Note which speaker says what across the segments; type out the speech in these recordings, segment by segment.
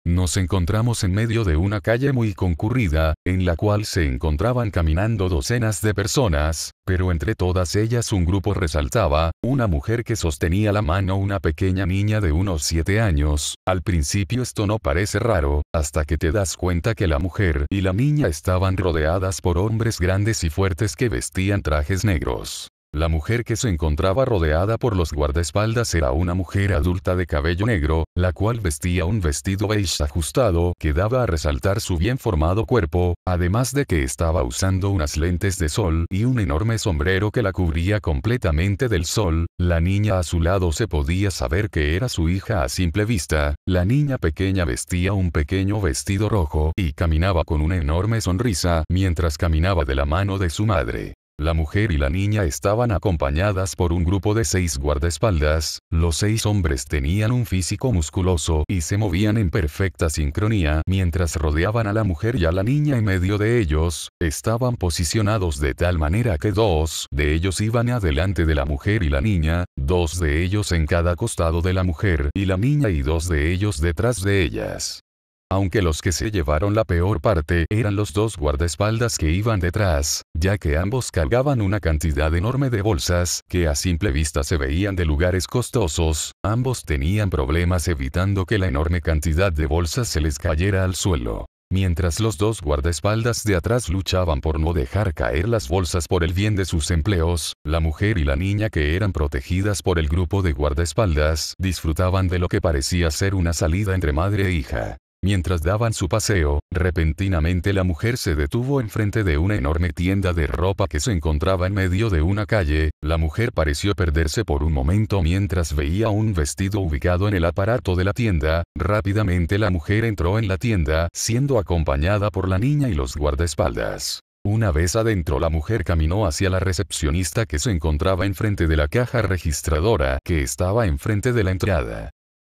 Speaker 1: Nos encontramos en medio de una calle muy concurrida, en la cual se encontraban caminando docenas de personas, pero entre todas ellas un grupo resaltaba, una mujer que sostenía la mano una pequeña niña de unos 7 años. Al principio esto no parece raro, hasta que te das cuenta que la mujer y la niña estaban rodeadas por hombres grandes y fuertes que vestían trajes negros. La mujer que se encontraba rodeada por los guardaespaldas era una mujer adulta de cabello negro, la cual vestía un vestido beige ajustado que daba a resaltar su bien formado cuerpo, además de que estaba usando unas lentes de sol y un enorme sombrero que la cubría completamente del sol. La niña a su lado se podía saber que era su hija a simple vista. La niña pequeña vestía un pequeño vestido rojo y caminaba con una enorme sonrisa mientras caminaba de la mano de su madre. La mujer y la niña estaban acompañadas por un grupo de 6 guardaespaldas. Los 6 hombres tenían un físico musculoso y se movían en perfecta sincronía mientras rodeaban a la mujer y a la niña. En medio de ellos, estaban posicionados de tal manera que 2 de ellos iban adelante de la mujer y la niña, 2 de ellos en cada costado de la mujer y la niña y 2 de ellos detrás de ellas. Aunque los que se llevaron la peor parte eran los 2 guardaespaldas que iban detrás, ya que ambos cargaban una cantidad enorme de bolsas que a simple vista se veían de lugares costosos. Ambos tenían problemas evitando que la enorme cantidad de bolsas se les cayera al suelo. Mientras los 2 guardaespaldas de atrás luchaban por no dejar caer las bolsas por el bien de sus empleos, la mujer y la niña que eran protegidas por el grupo de guardaespaldas disfrutaban de lo que parecía ser una salida entre madre e hija. Mientras daban su paseo, repentinamente la mujer se detuvo enfrente de una enorme tienda de ropa que se encontraba en medio de una calle. La mujer pareció perderse por un momento mientras veía un vestido ubicado en el aparato de la tienda. Rápidamente la mujer entró en la tienda, siendo acompañada por la niña y los guardaespaldas. Una vez adentro, la mujer caminó hacia la recepcionista que se encontraba enfrente de la caja registradora que estaba enfrente de la entrada.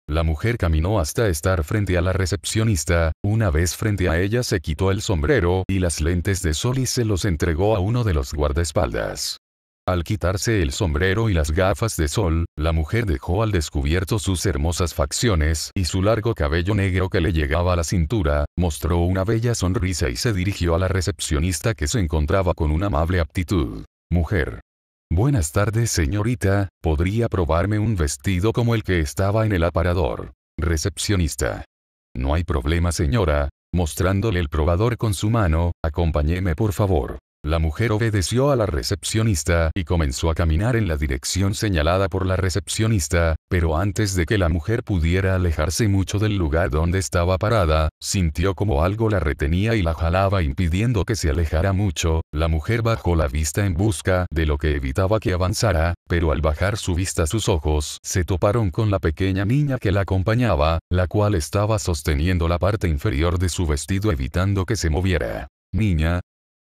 Speaker 1: La mujer caminó hasta estar frente a la recepcionista. Una vez frente a ella se quitó el sombrero y las lentes de sol y se los entregó a uno de los guardaespaldas. Al quitarse el sombrero y las gafas de sol, la mujer dejó al descubierto sus hermosas facciones y su largo cabello negro que le llegaba a la cintura. Mostró una bella sonrisa y se dirigió a la recepcionista que se encontraba con una amable actitud. Mujer. Buenas tardes, señorita, ¿podría probarme un vestido como el que estaba en el aparador? Recepcionista. No hay problema, señora. Mostrándole el probador con su mano, acompáñeme por favor. La mujer obedeció a la recepcionista y comenzó a caminar en la dirección señalada por la recepcionista, pero antes de que la mujer pudiera alejarse mucho del lugar donde estaba parada, sintió como algo la retenía y la jalaba impidiendo que se alejara mucho. La mujer bajó la vista en busca de lo que evitaba que avanzara, pero al bajar su vista sus ojos se toparon con la pequeña niña que la acompañaba, la cual estaba sosteniendo la parte inferior de su vestido evitando que se moviera. Niña.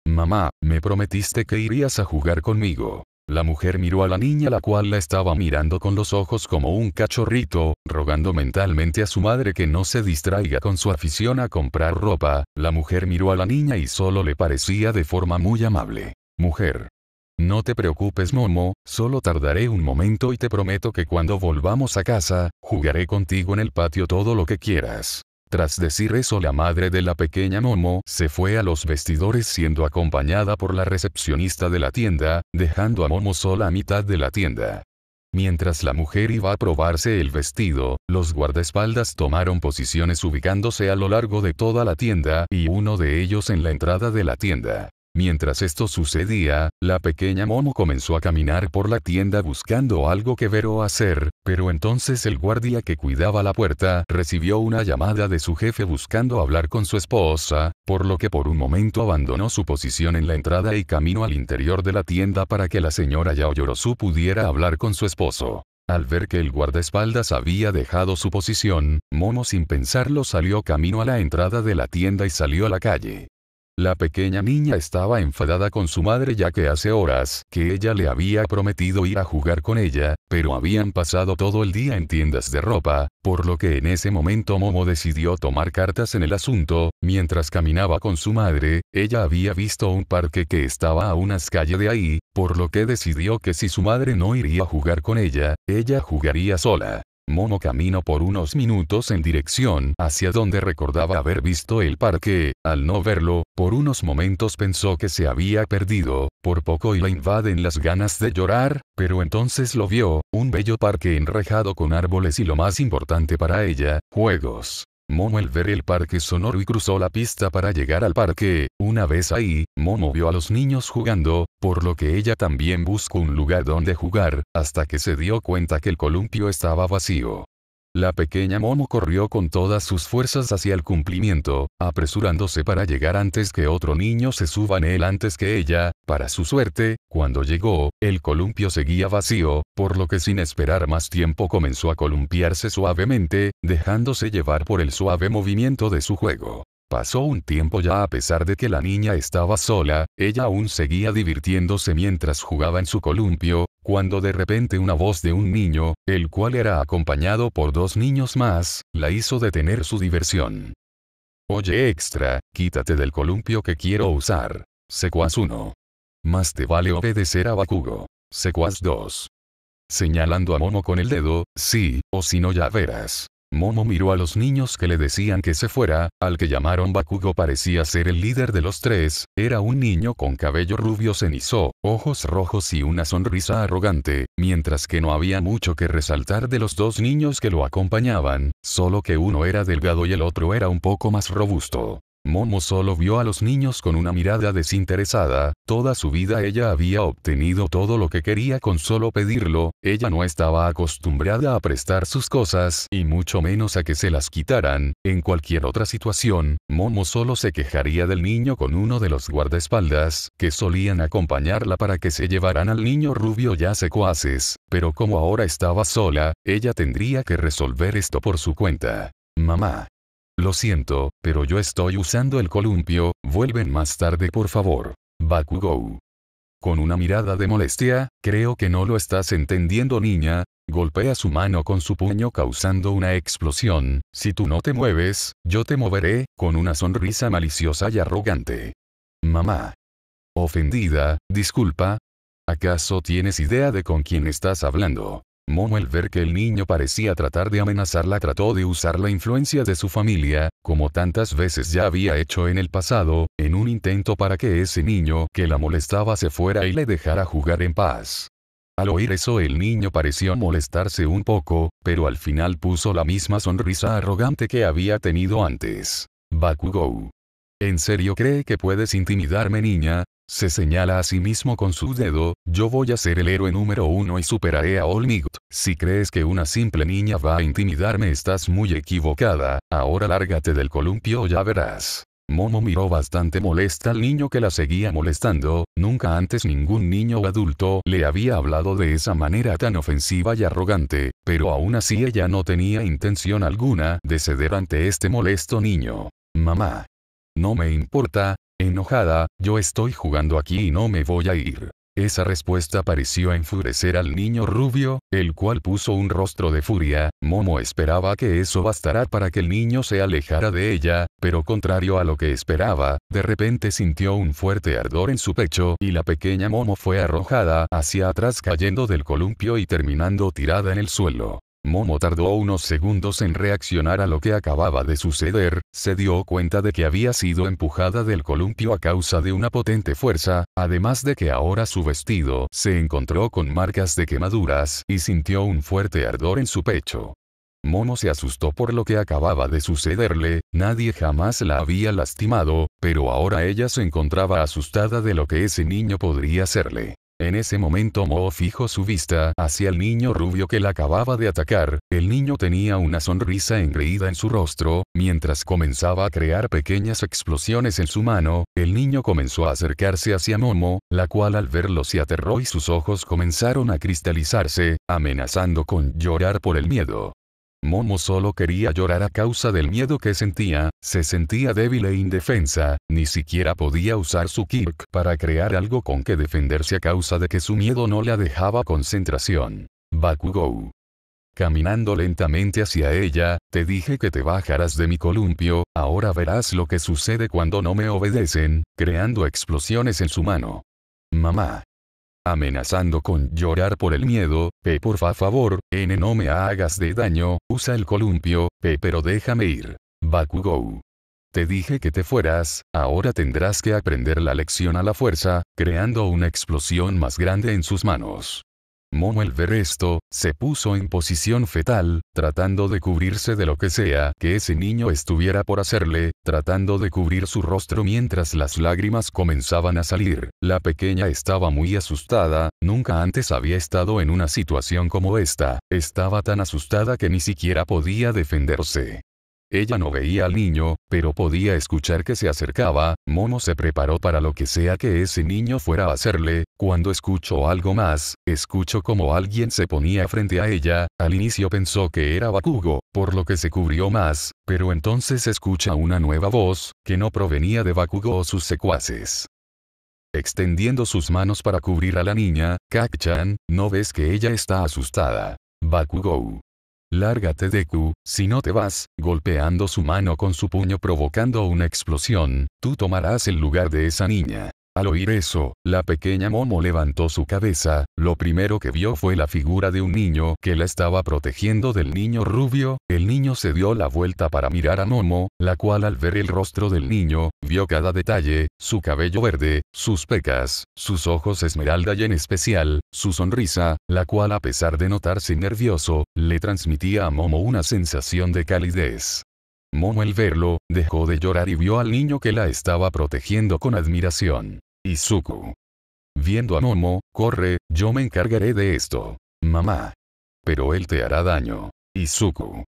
Speaker 1: Mamá, me prometiste que irías a jugar conmigo. La mujer miró a la niña, la cual la estaba mirando con los ojos como un cachorrito, rogando mentalmente a su madre que no se distraiga con su afición a comprar ropa. La mujer miró a la niña y solo le parecía de forma muy amable. Mujer. No te preocupes, Momo, solo tardaré un momento y te prometo que cuando volvamos a casa, jugaré contigo en el patio todo lo que quieras. Tras decir eso, la madre de la pequeña Momo se fue a los vestidores siendo acompañada por la recepcionista de la tienda, dejando a Momo sola a mitad de la tienda. Mientras la mujer iba a probarse el vestido, los guardaespaldas tomaron posiciones ubicándose a lo largo de toda la tienda y uno de ellos en la entrada de la tienda. Mientras esto sucedía, la pequeña Momo comenzó a caminar por la tienda buscando algo que ver o hacer, pero entonces el guardia que cuidaba la puerta recibió una llamada de su jefe buscando hablar con su esposa, por lo que por un momento abandonó su posición en la entrada y caminó al interior de la tienda para que la señora Yaoyorozu pudiera hablar con su esposo. Al ver que el guardaespaldas había dejado su posición, Momo sin pensarlo salió camino a la entrada de la tienda y salió a la calle. La pequeña niña estaba enfadada con su madre ya que hace horas que ella le había prometido ir a jugar con ella, pero habían pasado todo el día en tiendas de ropa, por lo que en ese momento Momo decidió tomar cartas en el asunto. Mientras caminaba con su madre, ella había visto un parque que estaba a unas calles de ahí, por lo que decidió que si su madre no iría a jugar con ella jugaría sola. Momo caminó por unos minutos en dirección hacia donde recordaba haber visto el parque. Al no verlo, por unos momentos pensó que se había perdido, por poco y la invaden las ganas de llorar, pero entonces lo vio, un bello parque enrejado con árboles y lo más importante para ella, juegos. Momo al ver el parque sonoro y cruzó la pista para llegar al parque. Una vez ahí, Momo vio a los niños jugando, por lo que ella también buscó un lugar donde jugar, hasta que se dio cuenta que el columpio estaba vacío. La pequeña Momo corrió con todas sus fuerzas hacia el cumplimiento, apresurándose para llegar antes que otro niño se suba en él antes que ella. Para su suerte, cuando llegó, el columpio seguía vacío, por lo que sin esperar más tiempo comenzó a columpiarse suavemente, dejándose llevar por el suave movimiento de su juego. Pasó un tiempo ya a pesar de que la niña estaba sola, ella aún seguía divirtiéndose mientras jugaba en su columpio, cuando de repente una voz de un niño, el cual era acompañado por dos niños más, la hizo detener su diversión. Oye extra, quítate del columpio que quiero usar. Secuaz 1. Más te vale obedecer a Bakugo. Secuaz 2. Señalando a Momo con el dedo, sí, o si no ya verás. Momo miró a los niños que le decían que se fuera, al que llamaron Bakugo parecía ser el líder de los tres, era un niño con cabello rubio cenizo, ojos rojos y una sonrisa arrogante, mientras que no había mucho que resaltar de los dos niños que lo acompañaban, solo que uno era delgado y el otro era un poco más robusto. Momo solo vio a los niños con una mirada desinteresada, toda su vida ella había obtenido todo lo que quería con solo pedirlo, ella no estaba acostumbrada a prestar sus cosas y mucho menos a que se las quitaran. En cualquier otra situación, Momo solo se quejaría del niño con uno de los guardaespaldas, que solían acompañarla para que se llevaran al niño rubio ya secuaces, pero como ahora estaba sola, ella tendría que resolver esto por su cuenta. Mamá. Lo siento, pero yo estoy usando el columpio, vuelven más tarde por favor. Bakugo. Con una mirada de molestia, creo que no lo estás entendiendo niña, golpea su mano con su puño causando una explosión, si tú no te mueves, yo te moveré, con una sonrisa maliciosa y arrogante. Mamá. Ofendida, disculpa. ¿Acaso tienes idea de con quién estás hablando? Momo al ver que el niño parecía tratar de amenazarla trató de usar la influencia de su familia, como tantas veces ya había hecho en el pasado, en un intento para que ese niño que la molestaba se fuera y le dejara jugar en paz. Al oír eso el niño pareció molestarse un poco, pero al final puso la misma sonrisa arrogante que había tenido antes. Bakugo. ¿En serio cree que puedes intimidarme niña? Se señala a sí mismo con su dedo, yo voy a ser el héroe número 1 y superaré a All Might. Si crees que una simple niña va a intimidarme estás muy equivocada, ahora lárgate del columpio ya verás. Momo miró bastante molesta al niño que la seguía molestando, nunca antes ningún niño o adulto le había hablado de esa manera tan ofensiva y arrogante, pero aún así ella no tenía intención alguna de ceder ante este molesto niño. Mamá. No me importa. Enojada, yo estoy jugando aquí y no me voy a ir. Esa respuesta pareció enfurecer al niño rubio, el cual puso un rostro de furia. Momo esperaba que eso bastara para que el niño se alejara de ella, pero contrario a lo que esperaba, de repente sintió un fuerte ardor en su pecho y la pequeña Momo fue arrojada hacia atrás cayendo del columpio y terminando tirada en el suelo. Momo tardó unos segundos en reaccionar a lo que acababa de suceder, se dio cuenta de que había sido empujada del columpio a causa de una potente fuerza, además de que ahora su vestido se encontró con marcas de quemaduras y sintió un fuerte ardor en su pecho. Momo se asustó por lo que acababa de sucederle, nadie jamás la había lastimado, pero ahora ella se encontraba asustada de lo que ese niño podría hacerle. En ese momento Momo fijó su vista hacia el niño rubio que la acababa de atacar, el niño tenía una sonrisa engreída en su rostro, mientras comenzaba a crear pequeñas explosiones en su mano, el niño comenzó a acercarse hacia Momo, la cual al verlo se aterró y sus ojos comenzaron a cristalizarse, amenazando con llorar por el miedo. Momo solo quería llorar a causa del miedo que sentía, se sentía débil e indefensa, ni siquiera podía usar su Kirk para crear algo con que defenderse a causa de que su miedo no la dejaba concentración. Bakugo. Caminando lentamente hacia ella, te dije que te bajaras de mi columpio, ahora verás lo que sucede cuando no me obedecen, creando explosiones en su mano. Mamá. amenazando con llorar por el miedo. Por favor, no me hagas de daño, usa el columpio, pero déjame ir. Bakugou. Te dije que te fueras, ahora tendrás que aprender la lección a la fuerza, creando una explosión más grande en sus manos. Momo al ver esto, se puso en posición fetal, tratando de cubrirse de lo que sea que ese niño estuviera por hacerle, tratando de cubrir su rostro mientras las lágrimas comenzaban a salir. La pequeña estaba muy asustada, nunca antes había estado en una situación como esta, estaba tan asustada que ni siquiera podía defenderse. Ella no veía al niño, pero podía escuchar que se acercaba. Momo se preparó para lo que sea que ese niño fuera a hacerle. Cuando escuchó algo más, escuchó como alguien se ponía frente a ella. Al inicio pensó que era Bakugo, por lo que se cubrió más, pero entonces escucha una nueva voz, que no provenía de Bakugo o sus secuaces. Extendiendo sus manos para cubrir a la niña, Kak-chan, ¿no ves que ella está asustada? Bakugou. Lárgate Deku, si no te vas, golpeando su mano con su puño provocando una explosión, tú tomarás el lugar de esa niña. Al oír eso, la pequeña Momo levantó su cabeza, lo primero que vio fue la figura de un niño que la estaba protegiendo del niño rubio. El niño se dio la vuelta para mirar a Momo, la cual al ver el rostro del niño, vio cada detalle, su cabello verde, sus pecas, sus ojos esmeralda y en especial, su sonrisa, la cual a pesar de notarse nervioso, le transmitía a Momo una sensación de calidez. Momo al verlo, dejó de llorar y vio al niño que la estaba protegiendo con admiración. Izuku. Viendo a Momo, corre, yo me encargaré de esto. Mamá. Pero él te hará daño. Izuku.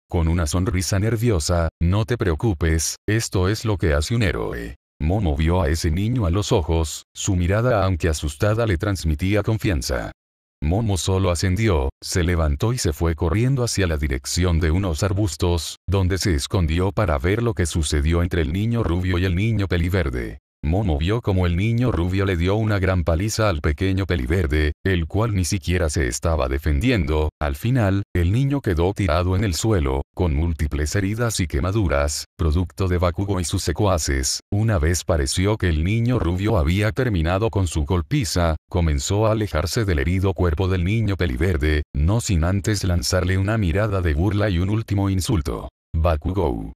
Speaker 1: Con una sonrisa nerviosa, no te preocupes, esto es lo que hace un héroe. Momo vio a ese niño a los ojos, su mirada aunque asustada le transmitía confianza. Momo solo ascendió, se levantó y se fue corriendo hacia la dirección de unos arbustos, donde se escondió para ver lo que sucedió entre el niño rubio y el niño peliverde. Momo vio como el niño rubio le dio una gran paliza al pequeño peliverde, el cual ni siquiera se estaba defendiendo. Al final, el niño quedó tirado en el suelo, con múltiples heridas y quemaduras, producto de Bakugo y sus secuaces. Una vez pareció que el niño rubio había terminado con su golpiza, comenzó a alejarse del herido cuerpo del niño peliverde, no sin antes lanzarle una mirada de burla y un último insulto. Bakugou.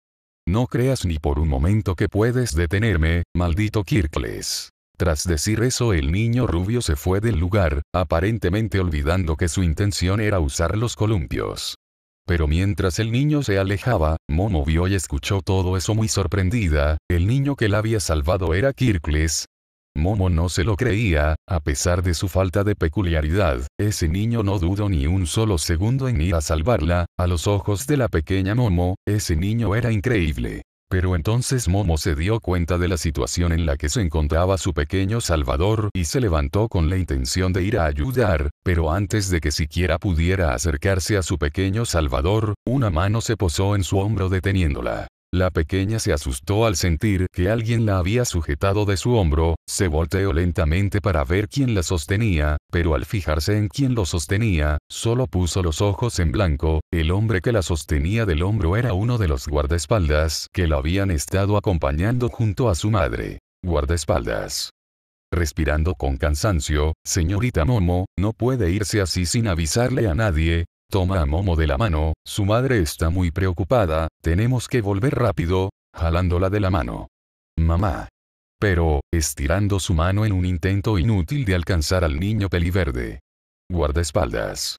Speaker 1: No creas ni por un momento que puedes detenerme, maldito Kirkles. Tras decir eso el niño rubio se fue del lugar, aparentemente olvidando que su intención era usar los columpios. Pero mientras el niño se alejaba, Momo vio y escuchó todo eso muy sorprendida. El niño que la había salvado era Kirkles. Momo no se lo creía, a pesar de su falta de peculiaridad, ese niño no dudó ni un solo segundo en ir a salvarla. A los ojos de la pequeña Momo, ese niño era increíble. Pero entonces Momo se dio cuenta de la situación en la que se encontraba su pequeño salvador y se levantó con la intención de ir a ayudar, pero antes de que siquiera pudiera acercarse a su pequeño salvador, una mano se posó en su hombro deteniéndola. La pequeña se asustó al sentir que alguien la había sujetado de su hombro, se volteó lentamente para ver quién la sostenía, pero al fijarse en quién lo sostenía, solo puso los ojos en blanco. El hombre que la sostenía del hombro era uno de los guardaespaldas que la habían estado acompañando junto a su madre. Guardaespaldas. Respirando con cansancio, señorita Momo, no puede irse así sin avisarle a nadie. Toma a Momo de la mano, su madre está muy preocupada, tenemos que volver rápido, jalándola de la mano. Mamá. Pero, estirando su mano en un intento inútil de alcanzar al niño peliverde. Guardaespaldas.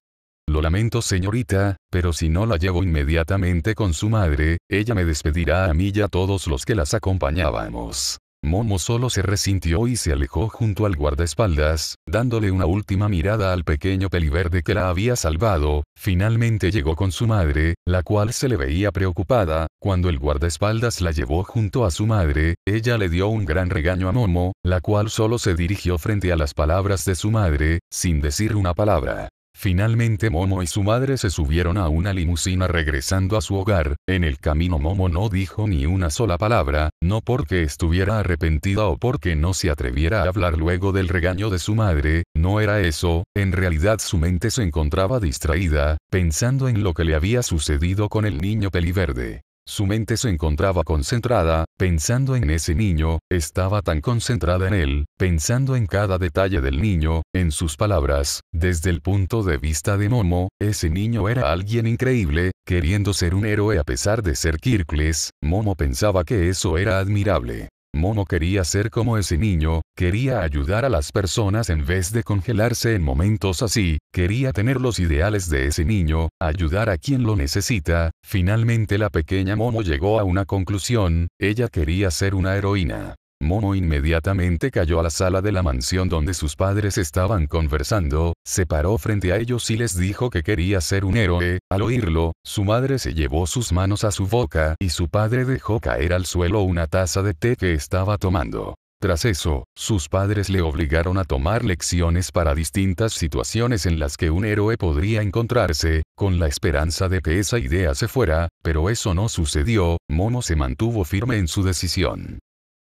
Speaker 1: Lo lamento señorita, pero si no la llevo inmediatamente con su madre, ella me despedirá a mí y a todos los que las acompañábamos. Momo solo se resintió y se alejó junto al guardaespaldas, dándole una última mirada al pequeño peliverde que la había salvado. Finalmente llegó con su madre, la cual se le veía preocupada. Cuando el guardaespaldas la llevó junto a su madre, ella le dio un gran regaño a Momo, la cual solo se dirigió frente a las palabras de su madre, sin decir una palabra. Finalmente Momo y su madre se subieron a una limusina regresando a su hogar. En el camino Momo no dijo ni una sola palabra, no porque estuviera arrepentida o porque no se atreviera a hablar luego del regaño de su madre, no era eso, en realidad su mente se encontraba distraída, pensando en lo que le había sucedido con el niño peliverde. Su mente se encontraba concentrada, pensando en ese niño, estaba tan concentrada en él, pensando en cada detalle del niño, en sus palabras. Desde el punto de vista de Momo, ese niño era alguien increíble, queriendo ser un héroe a pesar de ser Kirkles. Momo pensaba que eso era admirable. Momo quería ser como ese niño, quería ayudar a las personas en vez de congelarse en momentos así, quería tener los ideales de ese niño, ayudar a quien lo necesita. Finalmente la pequeña Momo llegó a una conclusión, ella quería ser una heroína. Momo inmediatamente cayó a la sala de la mansión donde sus padres estaban conversando, se paró frente a ellos y les dijo que quería ser un héroe. Al oírlo, su madre se llevó sus manos a su boca y su padre dejó caer al suelo una taza de té que estaba tomando. Tras eso, sus padres le obligaron a tomar lecciones para distintas situaciones en las que un héroe podría encontrarse, con la esperanza de que esa idea se fuera, pero eso no sucedió. Momo se mantuvo firme en su decisión.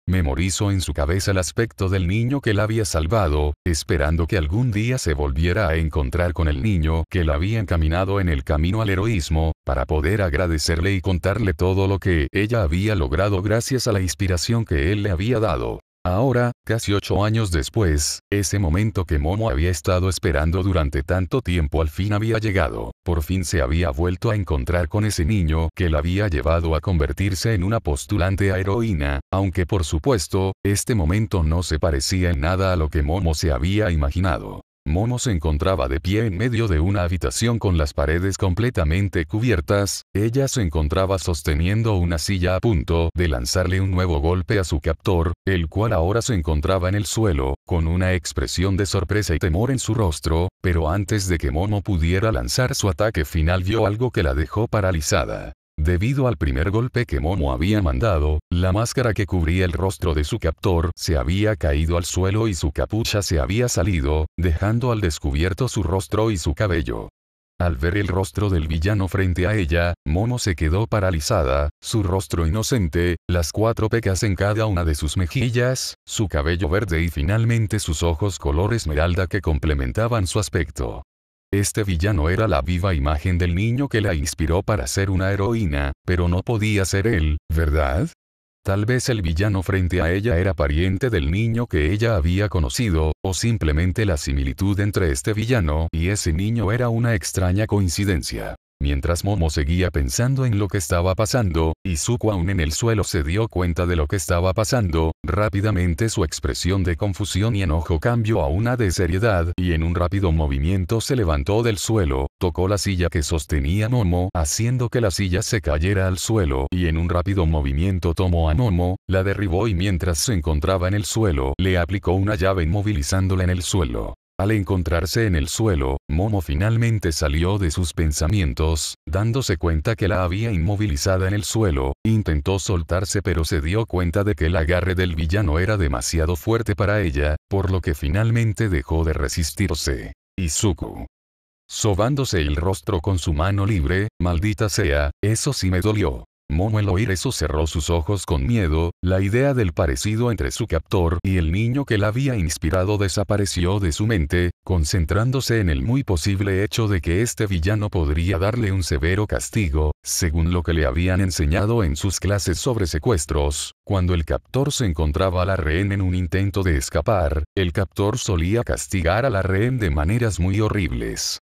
Speaker 1: Memorizó en su cabeza el aspecto del niño que la había salvado, esperando que algún día se volviera a encontrar con el niño que la había encaminado en el camino al heroísmo, para poder agradecerle y contarle todo lo que ella había logrado gracias a la inspiración que él le había dado. Ahora, casi 8 años después, ese momento que Momo había estado esperando durante tanto tiempo al fin había llegado. Por fin se había vuelto a encontrar con ese niño que la había llevado a convertirse en una postulante a heroína, aunque por supuesto, este momento no se parecía en nada a lo que Momo se había imaginado. Momo se encontraba de pie en medio de una habitación con las paredes completamente cubiertas. Ella se encontraba sosteniendo una silla a punto de lanzarle un nuevo golpe a su captor, el cual ahora se encontraba en el suelo, con una expresión de sorpresa y temor en su rostro, pero antes de que Momo pudiera lanzar su ataque final vio algo que la dejó paralizada. Debido al primer golpe que Momo había mandado, la máscara que cubría el rostro de su captor se había caído al suelo y su capucha se había salido, dejando al descubierto su rostro y su cabello. Al ver el rostro del villano frente a ella, Momo se quedó paralizada, su rostro inocente, las 4 pecas en cada una de sus mejillas, su cabello verde y finalmente sus ojos color esmeralda que complementaban su aspecto. Este villano era la viva imagen del niño que la inspiró para ser una heroína, pero no podía ser él, ¿verdad? Tal vez el villano frente a ella era pariente del niño que ella había conocido, o simplemente la similitud entre este villano y ese niño era una extraña coincidencia. Mientras Momo seguía pensando en lo que estaba pasando, Izuku aún en el suelo se dio cuenta de lo que estaba pasando. Rápidamente su expresión de confusión y enojo cambió a una de seriedad y en un rápido movimiento se levantó del suelo, tocó la silla que sostenía Momo haciendo que la silla se cayera al suelo y en un rápido movimiento tomó a Momo, la derribó y mientras se encontraba en el suelo le aplicó una llave inmovilizándola en el suelo. Al encontrarse en el suelo, Momo finalmente salió de sus pensamientos, dándose cuenta que la había inmovilizada en el suelo, intentó soltarse pero se dio cuenta de que el agarre del villano era demasiado fuerte para ella, por lo que finalmente dejó de resistirse. Izuku, sobándose el rostro con su mano libre, maldita sea, eso sí me dolió. Momo al oír eso cerró sus ojos con miedo, la idea del parecido entre su captor y el niño que la había inspirado desapareció de su mente, concentrándose en el muy posible hecho de que este villano podría darle un severo castigo, según lo que le habían enseñado en sus clases sobre secuestros. Cuando el captor se encontraba a la rehén en un intento de escapar, el captor solía castigar a la rehén de maneras muy horribles.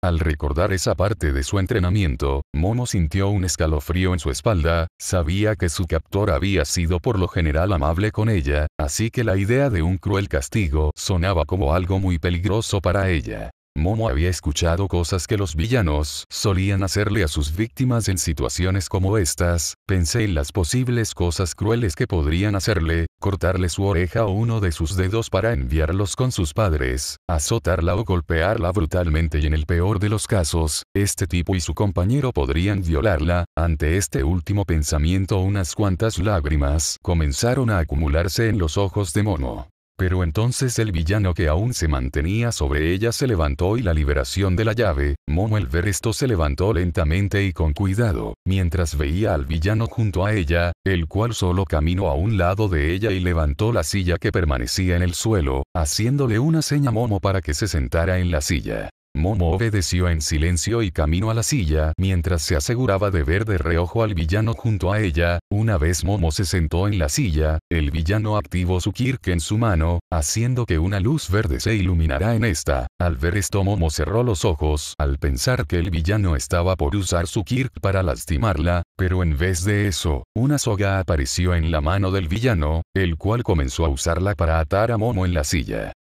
Speaker 1: Al recordar esa parte de su entrenamiento, Momo sintió un escalofrío en su espalda, sabía que su captor había sido por lo general amable con ella, así que la idea de un cruel castigo sonaba como algo muy peligroso para ella. Momo había escuchado cosas que los villanos solían hacerle a sus víctimas en situaciones como estas. Pensé en las posibles cosas crueles que podrían hacerle, cortarle su oreja o uno de sus dedos para enviarlos con sus padres, azotarla o golpearla brutalmente y en el peor de los casos, este tipo y su compañero podrían violarla. Ante este último pensamiento unas cuantas lágrimas comenzaron a acumularse en los ojos de Momo. Pero entonces el villano que aún se mantenía sobre ella se levantó y la liberación de la llave. Momo al ver esto se levantó lentamente y con cuidado, mientras veía al villano junto a ella, el cual solo caminó a un lado de ella y levantó la silla que permanecía en el suelo, haciéndole una seña a Momo para que se sentara en la silla. Momo obedeció en silencio y caminó a la silla mientras se aseguraba de ver de reojo al villano junto a ella. Una vez Momo se sentó en la silla, el villano activó su Kirk en su mano, haciendo que una luz verde se iluminara en esta. Al ver esto Momo cerró los ojos al pensar que el villano estaba por usar su Kirk para lastimarla, pero en vez de eso, una soga apareció en la mano del villano, el cual comenzó a usarla para atar a Momo en la silla.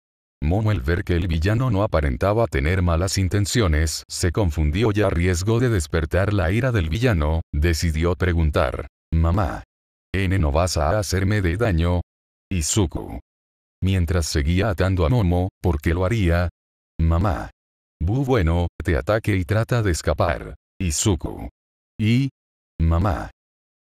Speaker 1: Momo, al ver que el villano no aparentaba tener malas intenciones, se confundió y a riesgo de despertar la ira del villano, decidió preguntar: «Mamá, ¿no vas a hacerme de daño?» Izuku. Mientras seguía atando a Momo, ¿por qué lo haría? «Mamá. Bueno, te ataque y trata de escapar». Izuku. «¿Y? Mamá».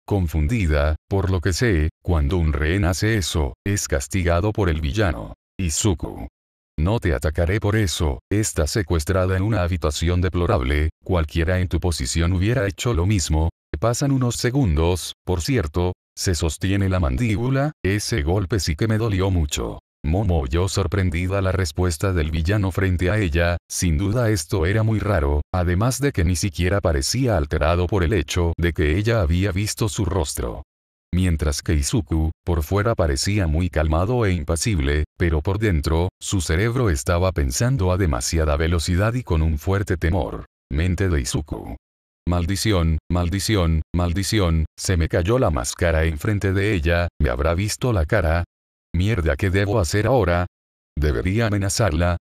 Speaker 1: Confundida, por lo que sé, cuando un rehén hace eso, es castigado por el villano. Izuku. «No te atacaré por eso, estás secuestrada en una habitación deplorable, cualquiera en tu posición hubiera hecho lo mismo». Pasan unos segundos, por cierto, se sostiene la mandíbula, ese golpe sí que me dolió mucho. Momo oyó sorprendida la respuesta del villano frente a ella, sin duda esto era muy raro, además de que ni siquiera parecía alterado por el hecho de que ella había visto su rostro. Mientras que Izuku, por fuera parecía muy calmado e impasible, pero por dentro, su cerebro estaba pensando a demasiada velocidad y con un fuerte temor. Mente de Izuku. «Maldición, maldición, maldición, se me cayó la máscara enfrente de ella, ¿me habrá visto la cara? Mierda, ¿qué debo hacer ahora? ¿Debería amenazarla?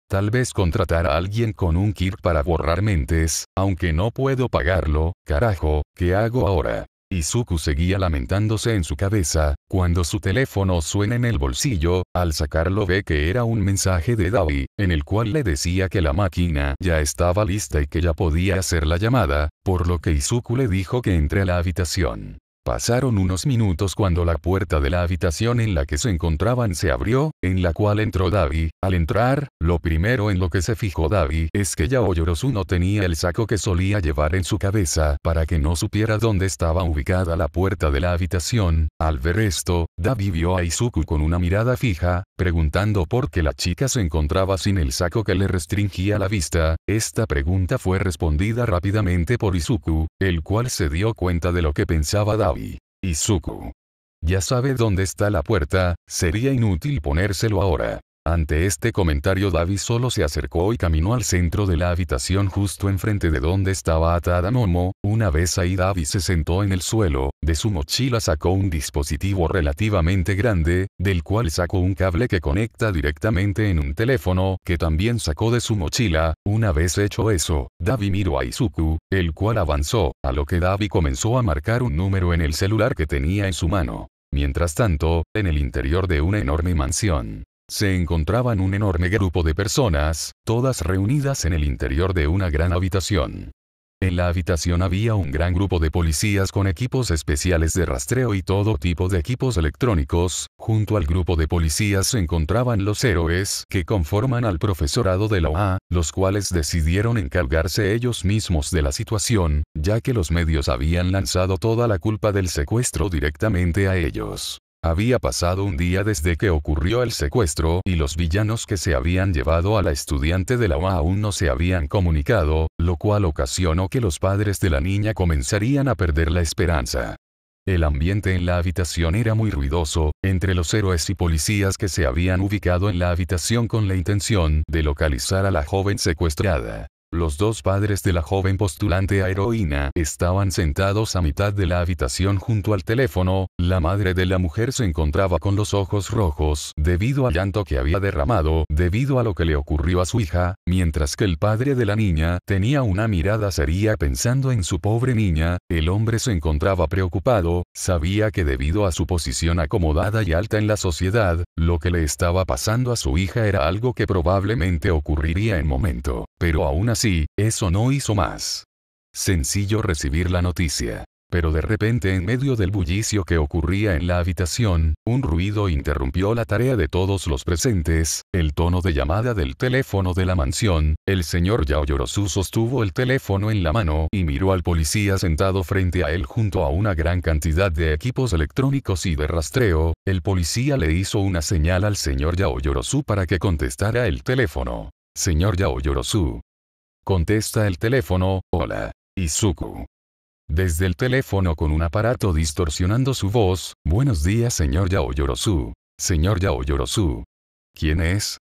Speaker 1: Tal vez contratar a alguien con un Kirk para borrar mentes, aunque no puedo pagarlo, carajo, ¿qué hago ahora?» Izuku seguía lamentándose en su cabeza, cuando su teléfono suena en el bolsillo. Al sacarlo ve que era un mensaje de Dabi, en el cual le decía que la máquina ya estaba lista y que ya podía hacer la llamada, por lo que Izuku le dijo que entre a la habitación. Pasaron unos minutos cuando la puerta de la habitación en la que se encontraban se abrió, en la cual entró Dabi. Al entrar, lo primero en lo que se fijó Dabi es que Yaoyorozu no tenía el saco que solía llevar en su cabeza para que no supiera dónde estaba ubicada la puerta de la habitación. Al ver esto, Dabi vio a Izuku con una mirada fija, preguntando por qué la chica se encontraba sin el saco que le restringía la vista. Esta pregunta fue respondida rápidamente por Izuku, el cual se dio cuenta de lo que pensaba Dabi. Izuku. Ya sabe dónde está la puerta, sería inútil ponérselo ahora. Ante este comentario Dabi solo se acercó y caminó al centro de la habitación justo enfrente de donde estaba atada Momo. Una vez ahí Dabi se sentó en el suelo, de su mochila sacó un dispositivo relativamente grande, del cual sacó un cable que conecta directamente en un teléfono, que también sacó de su mochila. Una vez hecho eso, Dabi miró a Izuku, el cual avanzó, a lo que Dabi comenzó a marcar un número en el celular que tenía en su mano. Mientras tanto, en el interior de una enorme mansión, se encontraban un enorme grupo de personas, todas reunidas en el interior de una gran habitación. En la habitación había un gran grupo de policías con equipos especiales de rastreo y todo tipo de equipos electrónicos. Junto al grupo de policías se encontraban los héroes que conforman al profesorado de la OA, los cuales decidieron encargarse ellos mismos de la situación, ya que los medios habían lanzado toda la culpa del secuestro directamente a ellos. Había pasado un día desde que ocurrió el secuestro y los villanos que se habían llevado a la estudiante de la UA aún no se habían comunicado, lo cual ocasionó que los padres de la niña comenzarían a perder la esperanza. El ambiente en la habitación era muy ruidoso, entre los héroes y policías que se habían ubicado en la habitación con la intención de localizar a la joven secuestrada. Los dos padres de la joven postulante a heroína estaban sentados a mitad de la habitación junto al teléfono. La madre de la mujer se encontraba con los ojos rojos debido al llanto que había derramado debido a lo que le ocurrió a su hija, mientras que el padre de la niña tenía una mirada seria pensando en su pobre niña. El hombre se encontraba preocupado, sabía que debido a su posición acomodada y alta en la sociedad, lo que le estaba pasando a su hija era algo que probablemente ocurriría en momento, pero aún así, eso no hizo más sencillo recibir la noticia. Pero de repente, en medio del bullicio que ocurría en la habitación, un ruido interrumpió la tarea de todos los presentes, el tono de llamada del teléfono de la mansión. El señor Yaoyorozu sostuvo el teléfono en la mano y miró al policía sentado frente a él junto a una gran cantidad de equipos electrónicos y de rastreo. El policía le hizo una señal al señor Yaoyorozu para que contestara el teléfono. Señor Yaoyorozu. Contesta el teléfono, hola. Izuku. Desde el teléfono con un aparato distorsionando su voz, buenos días señor Yaoyorozu. Señor Yaoyorozu. ¿Quién es?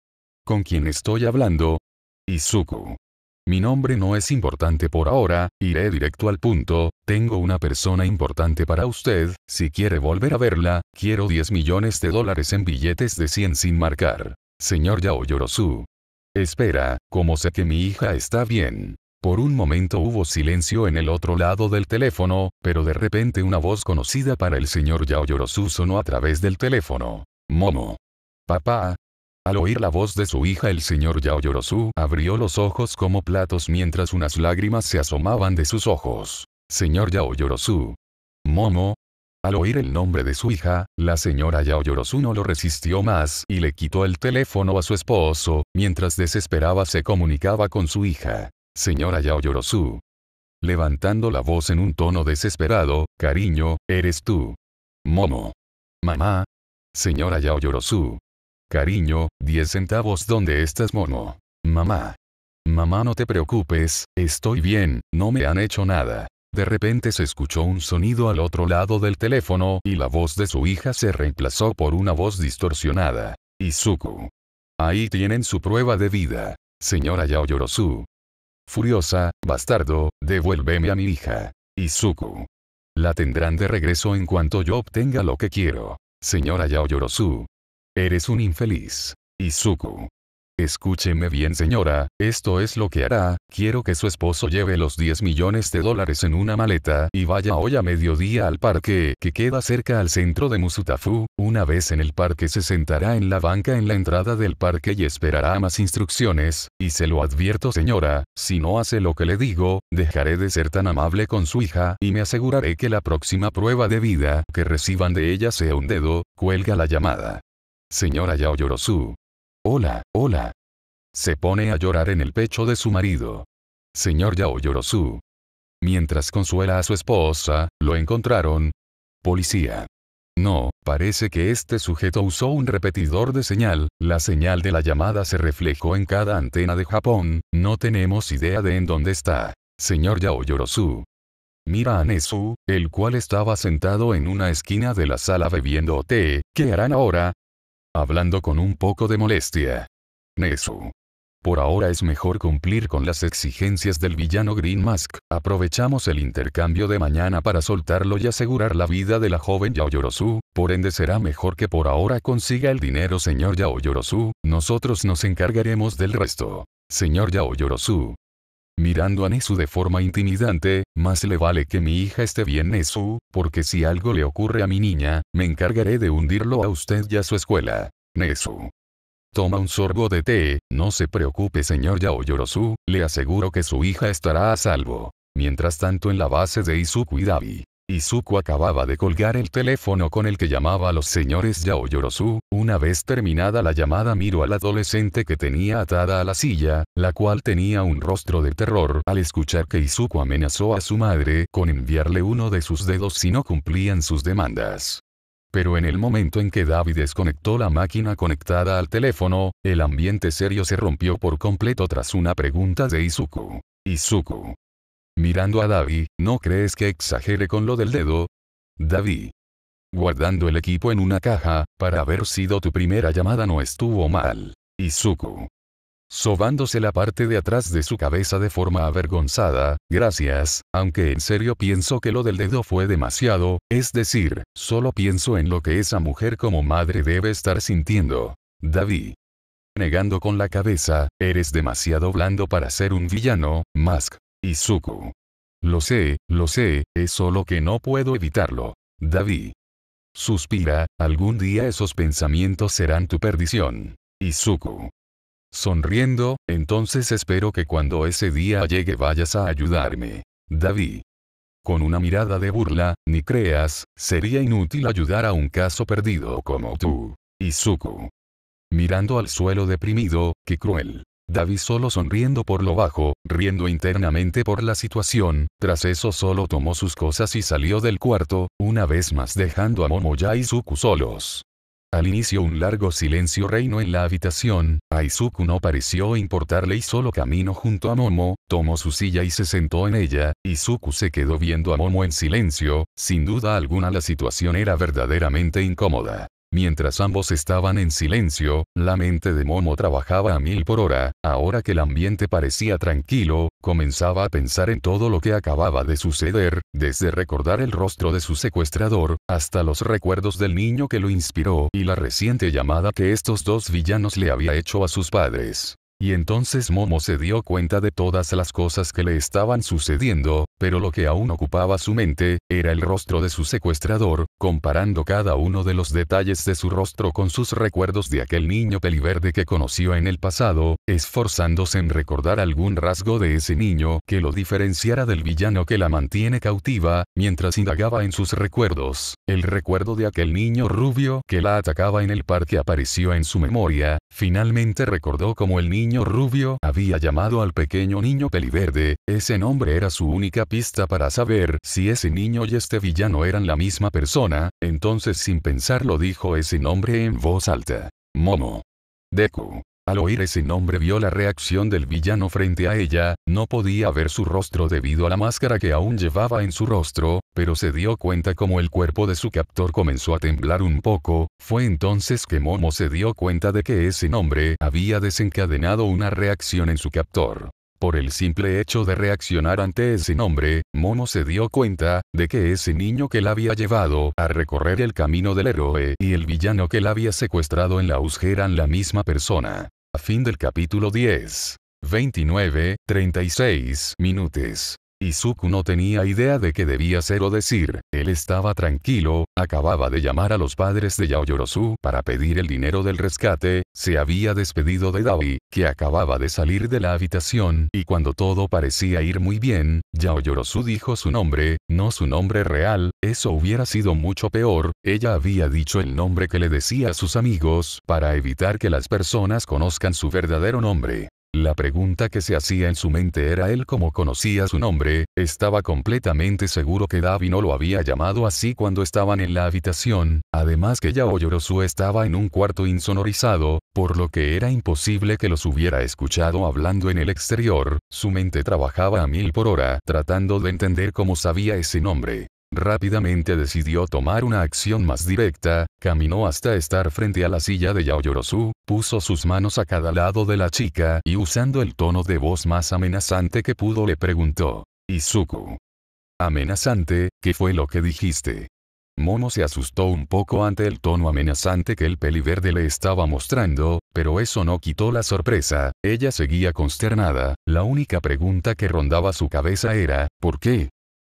Speaker 1: ¿Con quién estoy hablando? Izuku. Mi nombre no es importante por ahora, iré directo al punto, tengo una persona importante para usted, si quiere volver a verla, quiero 10 millones de dólares en billetes de 100 sin marcar. Señor Yaoyorozu. Espera, ¿cómo sé que mi hija está bien? Por un momento hubo silencio en el otro lado del teléfono, pero de repente una voz conocida para el señor Yaoyorozu sonó a través del teléfono. Momo. Papá. Al oír la voz de su hija el señor Yaoyorozu abrió los ojos como platos mientras unas lágrimas se asomaban de sus ojos. Señor Yaoyorozu. Momo. Al oír el nombre de su hija, la señora Yaoyorozu no lo resistió más y le quitó el teléfono a su esposo, mientras desesperaba se comunicaba con su hija. Señora Yaoyorozu. Levantando la voz en un tono desesperado, cariño, ¿eres tú? Momo. Mamá. Señora Yaoyorozu. Cariño, 10 centavos ¿dónde estás Momo? Mamá. Mamá no te preocupes, estoy bien, no me han hecho nada. De repente se escuchó un sonido al otro lado del teléfono y la voz de su hija se reemplazó por una voz distorsionada. Izuku. Ahí tienen su prueba de vida. Señora Yaoyorozu. Furiosa, bastardo, devuélveme a mi hija. Izuku. La tendrán de regreso en cuanto yo obtenga lo que quiero. Señora Yaoyorozu. Eres un infeliz. Izuku. Escúcheme bien señora, esto es lo que hará, quiero que su esposo lleve los 10 millones de dólares en una maleta y vaya hoy a mediodía al parque que queda cerca al centro de Musutafu, una vez en el parque se sentará en la banca en la entrada del parque y esperará más instrucciones, y se lo advierto señora, si no hace lo que le digo, dejaré de ser tan amable con su hija y me aseguraré que la próxima prueba de vida que reciban de ella sea un dedo, cuelga la llamada. Señora Yaoyorozu. Hola, hola. Se pone a llorar en el pecho de su marido. Señor Yaoyorozu. Mientras consuela a su esposa, lo encontraron. Policía. No, parece que este sujeto usó un repetidor de señal, la señal de la llamada se reflejó en cada antena de Japón, no tenemos idea de en dónde está. Señor Yaoyorozu. Mira a Nezu, el cual estaba sentado en una esquina de la sala bebiendo té, ¿qué harán ahora? Hablando con un poco de molestia. Nezu. Por ahora es mejor cumplir con las exigencias del villano Green Mask, aprovechamos el intercambio de mañana para soltarlo y asegurar la vida de la joven Yaoyorozu, por ende será mejor que por ahora consiga el dinero señor Yaoyorozu, nosotros nos encargaremos del resto. Señor Yaoyorozu. Mirando a Nezu de forma intimidante, más le vale que mi hija esté bien Nezu, porque si algo le ocurre a mi niña, me encargaré de hundirlo a usted y a su escuela. Nezu. Toma un sorbo de té, no se preocupe señor Yaoyorozu, le aseguro que su hija estará a salvo. Mientras tanto en la base de Izuku y Dabi. Izuku acababa de colgar el teléfono con el que llamaba a los señores Yaoyorozu, una vez terminada la llamada miró al adolescente que tenía atada a la silla, la cual tenía un rostro de terror al escuchar que Izuku amenazó a su madre con enviarle uno de sus dedos si no cumplían sus demandas. Pero en el momento en que Dabi desconectó la máquina conectada al teléfono, el ambiente serio se rompió por completo tras una pregunta de Izuku. Izuku. Mirando a Dabi, ¿no crees que exagere con lo del dedo? Dabi. Guardando el equipo en una caja, para haber sido tu primera llamada no estuvo mal. Izuku. Sobándose la parte de atrás de su cabeza de forma avergonzada, gracias, aunque en serio pienso que lo del dedo fue demasiado, es decir, solo pienso en lo que esa mujer como madre debe estar sintiendo. Dabi. Negando con la cabeza, eres demasiado blando para ser un villano, Mask. Izuku. Lo sé, es solo que no puedo evitarlo. Dabi. Suspira, algún día esos pensamientos serán tu perdición. Izuku. Sonriendo, entonces espero que cuando ese día llegue vayas a ayudarme. Dabi. Con una mirada de burla, ni creas, sería inútil ayudar a un caso perdido como tú. Izuku. Mirando al suelo deprimido, qué cruel. Dabi solo sonriendo por lo bajo, riendo internamente por la situación, tras eso solo tomó sus cosas y salió del cuarto, una vez más dejando a Momo y a Izuku solos. Al inicio un largo silencio reinó en la habitación, a Izuku no pareció importarle y solo caminó junto a Momo, tomó su silla y se sentó en ella. Izuku se quedó viendo a Momo en silencio, sin duda alguna la situación era verdaderamente incómoda. Mientras ambos estaban en silencio, la mente de Momo trabajaba a 1000 por hora. Ahora que el ambiente parecía tranquilo, comenzaba a pensar en todo lo que acababa de suceder, desde recordar el rostro de su secuestrador, hasta los recuerdos del niño que lo inspiró y la reciente llamada que estos dos villanos le había hecho a sus padres. Y entonces Momo se dio cuenta de todas las cosas que le estaban sucediendo, pero lo que aún ocupaba su mente, era el rostro de su secuestrador, comparando cada uno de los detalles de su rostro con sus recuerdos de aquel niño peliverde que conoció en el pasado, esforzándose en recordar algún rasgo de ese niño que lo diferenciara del villano que la mantiene cautiva, mientras indagaba en sus recuerdos. El recuerdo de aquel niño rubio que la atacaba en el parque apareció en su memoria. Finalmente recordó cómo el niño rubio había llamado al pequeño niño peliverde. Ese nombre era su única pista para saber si ese niño y este villano eran la misma persona. Entonces sin pensarlo dijo ese nombre en voz alta. Momo. Deku. Al oír ese nombre vio la reacción del villano frente a ella, no podía ver su rostro debido a la máscara que aún llevaba en su rostro, pero se dio cuenta como el cuerpo de su captor comenzó a temblar un poco. Fue entonces que Momo se dio cuenta de que ese nombre había desencadenado una reacción en su captor. Por el simple hecho de reaccionar ante ese nombre, Momo se dio cuenta de que ese niño que la había llevado a recorrer el camino del héroe y el villano que la había secuestrado en la USG eran la misma persona. A fin del capítulo 10. 29:36 minutos. Izuku no tenía idea de qué debía hacer o decir. Él estaba tranquilo, acababa de llamar a los padres de Yaoyorozu para pedir el dinero del rescate, se había despedido de Dabi, que acababa de salir de la habitación, y cuando todo parecía ir muy bien, Yaoyorozu dijo su nombre, no su nombre real. Eso hubiera sido mucho peor. Ella había dicho el nombre que le decía a sus amigos, para evitar que las personas conozcan su verdadero nombre. La pregunta que se hacía en su mente era él cómo conocía su nombre. Estaba completamente seguro que Dabi no lo había llamado así cuando estaban en la habitación, además que Yaoyorozu estaba en un cuarto insonorizado, por lo que era imposible que los hubiera escuchado hablando en el exterior. Su mente trabajaba a 1000 por hora, tratando de entender cómo sabía ese nombre. Rápidamente decidió tomar una acción más directa, caminó hasta estar frente a la silla de Yaoyorozu, puso sus manos a cada lado de la chica y usando el tono de voz más amenazante que pudo le preguntó. Izuku. Amenazante, ¿qué fue lo que dijiste? Momo se asustó un poco ante el tono amenazante que el peliverde le estaba mostrando, pero eso no quitó la sorpresa. Ella seguía consternada. La única pregunta que rondaba su cabeza era, ¿por qué?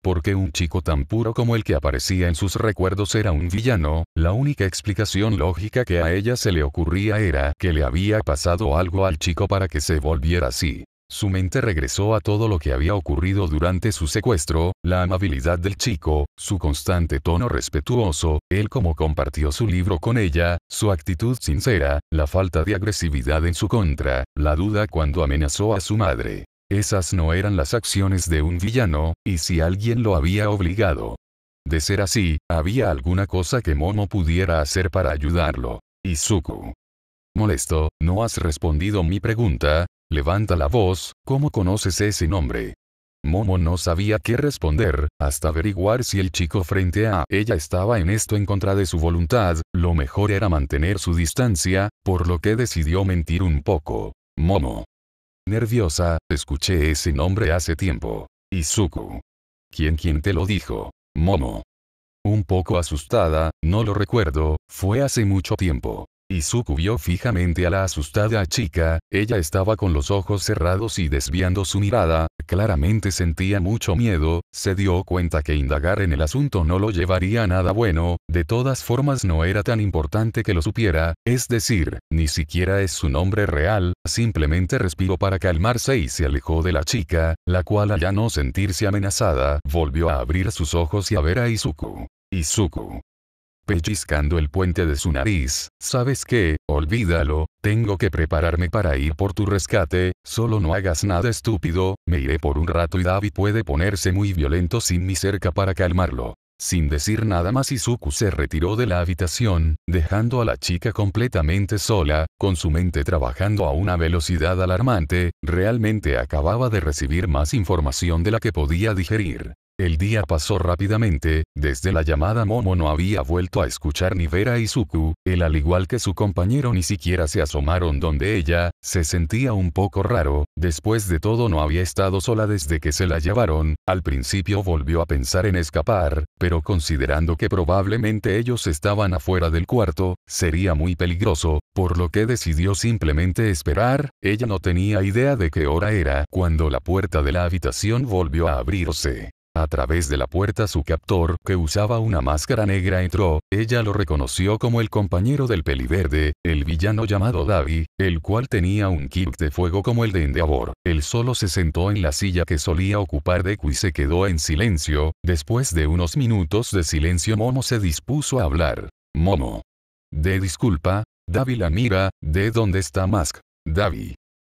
Speaker 1: Porque un chico tan puro como el que aparecía en sus recuerdos era un villano. La única explicación lógica que a ella se le ocurría era que le había pasado algo al chico para que se volviera así. Su mente regresó a todo lo que había ocurrido durante su secuestro, la amabilidad del chico, su constante tono respetuoso, él cómo compartió su libro con ella, su actitud sincera, la falta de agresividad en su contra, la duda cuando amenazó a su madre. Esas no eran las acciones de un villano, y si alguien lo había obligado. De ser así, había alguna cosa que Momo pudiera hacer para ayudarlo. Izuku. Molesto, ¿no has respondido mi pregunta? Levanta la voz, ¿cómo conoces ese nombre? Momo no sabía qué responder, hasta averiguar si el chico frente a ella estaba en esto en contra de su voluntad. Lo mejor era mantener su distancia, por lo que decidió mentir un poco. Momo. Nerviosa, escuché ese nombre hace tiempo. Izuku. ¿Quién te lo dijo? Momo. Un poco asustada, no lo recuerdo, fue hace mucho tiempo. Izuku vio fijamente a la asustada chica, ella estaba con los ojos cerrados y desviando su mirada, claramente sentía mucho miedo, se dio cuenta que indagar en el asunto no lo llevaría a nada bueno, de todas formas no era tan importante que lo supiera, es decir, ni siquiera es su nombre real, simplemente respiró para calmarse y se alejó de la chica, la cual al ya no sentirse amenazada, volvió a abrir sus ojos y a ver a Izuku. Izuku. Pellizcando el puente de su nariz, ¿sabes qué? Olvídalo, tengo que prepararme para ir por tu rescate, solo no hagas nada estúpido, me iré por un rato y Dabi puede ponerse muy violento sin mí cerca para calmarlo. Sin decir nada más, Izuku se retiró de la habitación, dejando a la chica completamente sola, con su mente trabajando a una velocidad alarmante. Realmente acababa de recibir más información de la que podía digerir. El día pasó rápidamente. Desde la llamada, Momo no había vuelto a escuchar ni ver a Izuku. Él, al igual que su compañero, ni siquiera se asomaron donde ella. Se sentía un poco raro. Después de todo, no había estado sola desde que se la llevaron. Al principio volvió a pensar en escapar, pero considerando que probablemente ellos estaban afuera del cuarto, sería muy peligroso, por lo que decidió simplemente esperar. Ella no tenía idea de qué hora era cuando la puerta de la habitación volvió a abrirse. A través de la puerta, su captor, que usaba una máscara negra, entró. Ella lo reconoció como el compañero del peliverde, el villano llamado Davi, el cual tenía un kit de fuego como el de Endeavor. Él solo se sentó en la silla que solía ocupar Deku y se quedó en silencio. Después de unos minutos de silencio, Momo se dispuso a hablar. Momo. Disculpa. Davi la mira. ¿Dónde está Mask? Davi.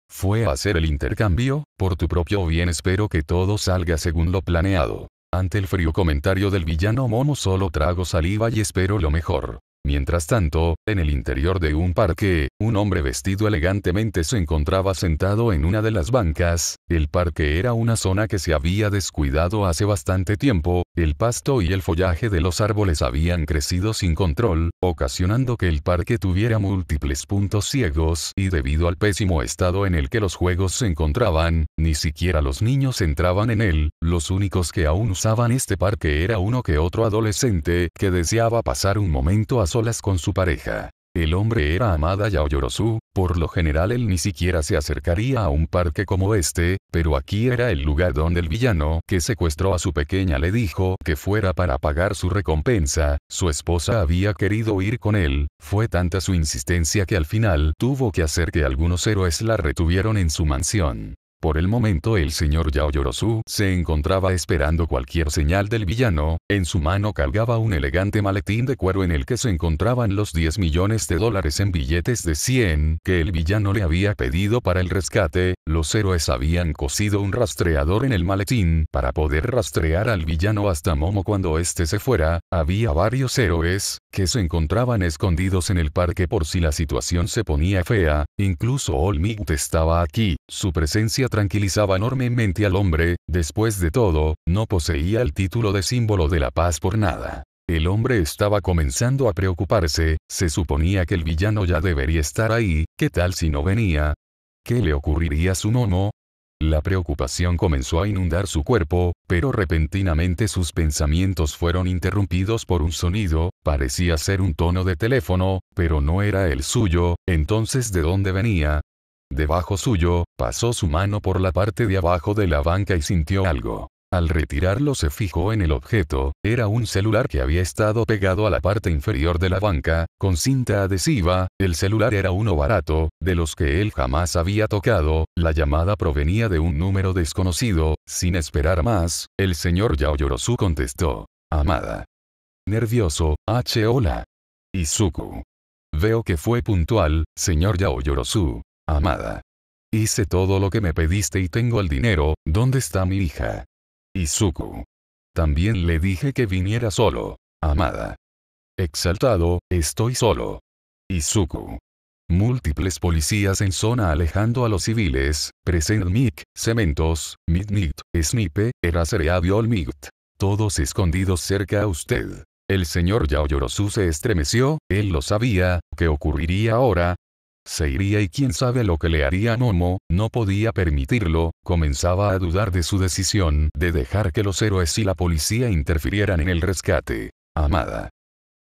Speaker 1: Fue a hacer el intercambio. Por tu propio bien espero que todo salga según lo planeado. Ante el frío comentario del villano, Momo solo trago saliva y espero lo mejor. Mientras tanto, en el interior de un parque, un hombre vestido elegantemente se encontraba sentado en una de las bancas. El parque era una zona que se había descuidado hace bastante tiempo. El pasto y el follaje de los árboles habían crecido sin control, ocasionando que el parque tuviera múltiples puntos ciegos, y debido al pésimo estado en el que los juegos se encontraban, ni siquiera los niños entraban en él. Los únicos que aún usaban este parque era uno que otro adolescente, que deseaba pasar un momento a solas con su pareja. El hombre era Hamada Yaoyorozu. Por lo general él ni siquiera se acercaría a un parque como este, pero aquí era el lugar donde el villano que secuestró a su pequeña le dijo que fuera para pagar su recompensa. Su esposa había querido ir con él. Fue tanta su insistencia que al final tuvo que hacer que algunos héroes la retuvieron en su mansión. Por el momento, el señor Yaoyorozu se encontraba esperando cualquier señal del villano. En su mano cargaba un elegante maletín de cuero en el que se encontraban los 10 millones de dólares en billetes de 100 que el villano le había pedido para el rescate. Los héroes habían cosido un rastreador en el maletín para poder rastrear al villano hasta Momo cuando éste se fuera. Había varios héroes que se encontraban escondidos en el parque por si la situación se ponía fea. Incluso All Might estaba aquí. Su presencia tranquilizaba enormemente al hombre. Después de todo, no poseía el título de símbolo de la paz por nada. El hombre estaba comenzando a preocuparse. Se suponía que el villano ya debería estar ahí. ¿Qué tal si no venía? ¿Qué le ocurriría a su Momo? La preocupación comenzó a inundar su cuerpo, pero repentinamente sus pensamientos fueron interrumpidos por un sonido. Parecía ser un tono de teléfono, pero no era el suyo. Entonces, ¿de dónde venía? Debajo suyo. Pasó su mano por la parte de abajo de la banca y sintió algo. Al retirarlo se fijó en el objeto. Era un celular que había estado pegado a la parte inferior de la banca, con cinta adhesiva. El celular era uno barato, de los que él jamás había tocado. La llamada provenía de un número desconocido. Sin esperar más, el señor Yaoyorozu contestó. Hamada. Nervioso. Hola. Izuku. Veo que fue puntual, señor Yaoyorozu. Hamada. Hice todo lo que me pediste y tengo el dinero. ¿Dónde está mi hija? Izuku. También le dije que viniera solo. Hamada. Exaltado, estoy solo. Izuku. Múltiples policías en zona alejando a los civiles. Present Mic, Cementos, Midnight, Snipe, Eraseread y All Might. Todos escondidos cerca a usted. El señor Yaoyorozu se estremeció. Él lo sabía. ¿Qué ocurriría ahora? Se iría y quién sabe lo que le haría a Momo. No podía permitirlo. Comenzaba a dudar de su decisión de dejar que los héroes y la policía interfirieran en el rescate. Hamada.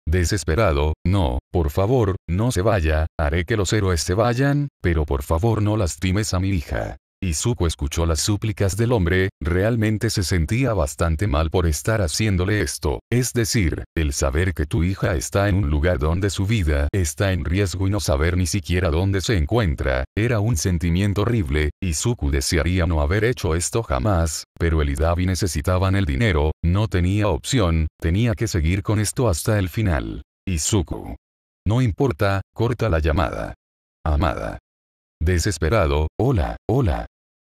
Speaker 1: Desesperado, no, por favor, no se vaya. Haré que los héroes se vayan, pero por favor no lastimes a mi hija. Izuku escuchó las súplicas del hombre. Realmente se sentía bastante mal por estar haciéndole esto. Es decir, el saber que tu hija está en un lugar donde su vida está en riesgo y no saber ni siquiera dónde se encuentra, era un sentimiento horrible. Izuku desearía no haber hecho esto jamás, pero él y Davi necesitaban el dinero, no tenía opción, tenía que seguir con esto hasta el final. Izuku. No importa, corta la llamada. Hamada. Desesperado, hola.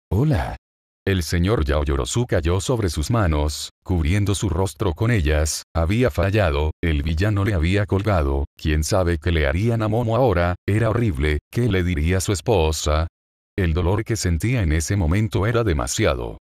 Speaker 1: Hola. El señor Yaoyorozu cayó sobre sus manos, cubriendo su rostro con ellas. Había fallado, el villano le había colgado. ¿Quién sabe qué le harían a Momo ahora? Era horrible. ¿Qué le diría a su esposa? El dolor que sentía en ese momento era demasiado.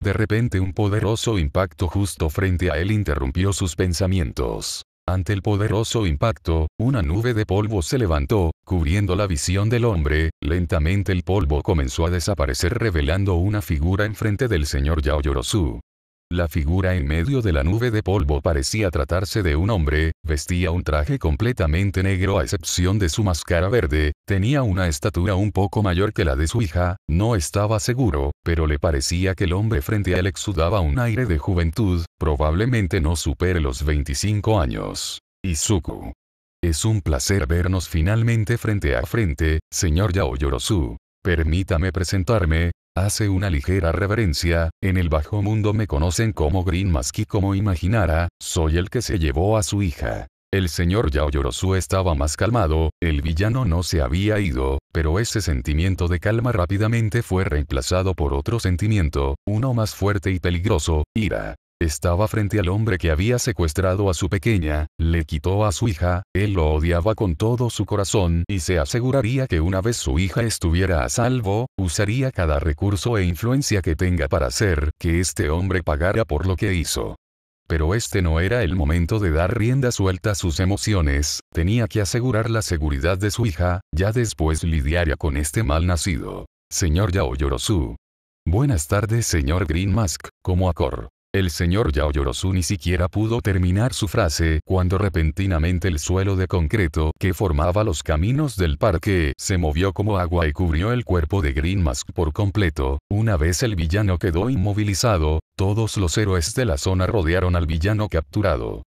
Speaker 1: De repente un poderoso impacto justo frente a él interrumpió sus pensamientos. Ante el poderoso impacto, una nube de polvo se levantó, cubriendo la visión del hombre. Lentamente el polvo comenzó a desaparecer revelando una figura enfrente del señor Yaoyorozu. La figura en medio de la nube de polvo parecía tratarse de un hombre, vestía un traje completamente negro a excepción de su máscara verde, tenía una estatura un poco mayor que la de su hija, no estaba seguro, pero le parecía que el hombre frente a él exudaba un aire de juventud, probablemente no supere los 25 años. Izuku. Es un placer vernos finalmente frente a frente, señor Yaoyorozu. Permítame presentarme. Hace una ligera reverencia, en el bajo mundo me conocen como Green Mask y como imaginara, soy el que se llevó a su hija. El señor Yaoyorozu estaba más calmado, el villano no se había ido, pero ese sentimiento de calma rápidamente fue reemplazado por otro sentimiento, uno más fuerte y peligroso, ira. Estaba frente al hombre que había secuestrado a su pequeña, le quitó a su hija, él lo odiaba con todo su corazón y se aseguraría que una vez su hija estuviera a salvo, usaría cada recurso e influencia que tenga para hacer que este hombre pagara por lo que hizo. Pero este no era el momento de dar rienda suelta a sus emociones, tenía que asegurar la seguridad de su hija, ya después lidiaría con este mal nacido. Señor Yaoyorozu. Buenas tardes señor Green Mask, como Acor. El señor Yaoyorozu ni siquiera pudo terminar su frase cuando repentinamente el suelo de concreto que formaba los caminos del parque se movió como agua y cubrió el cuerpo de Green Mask por completo. Una vez el villano quedó inmovilizado, todos los héroes de la zona rodearon al villano capturado.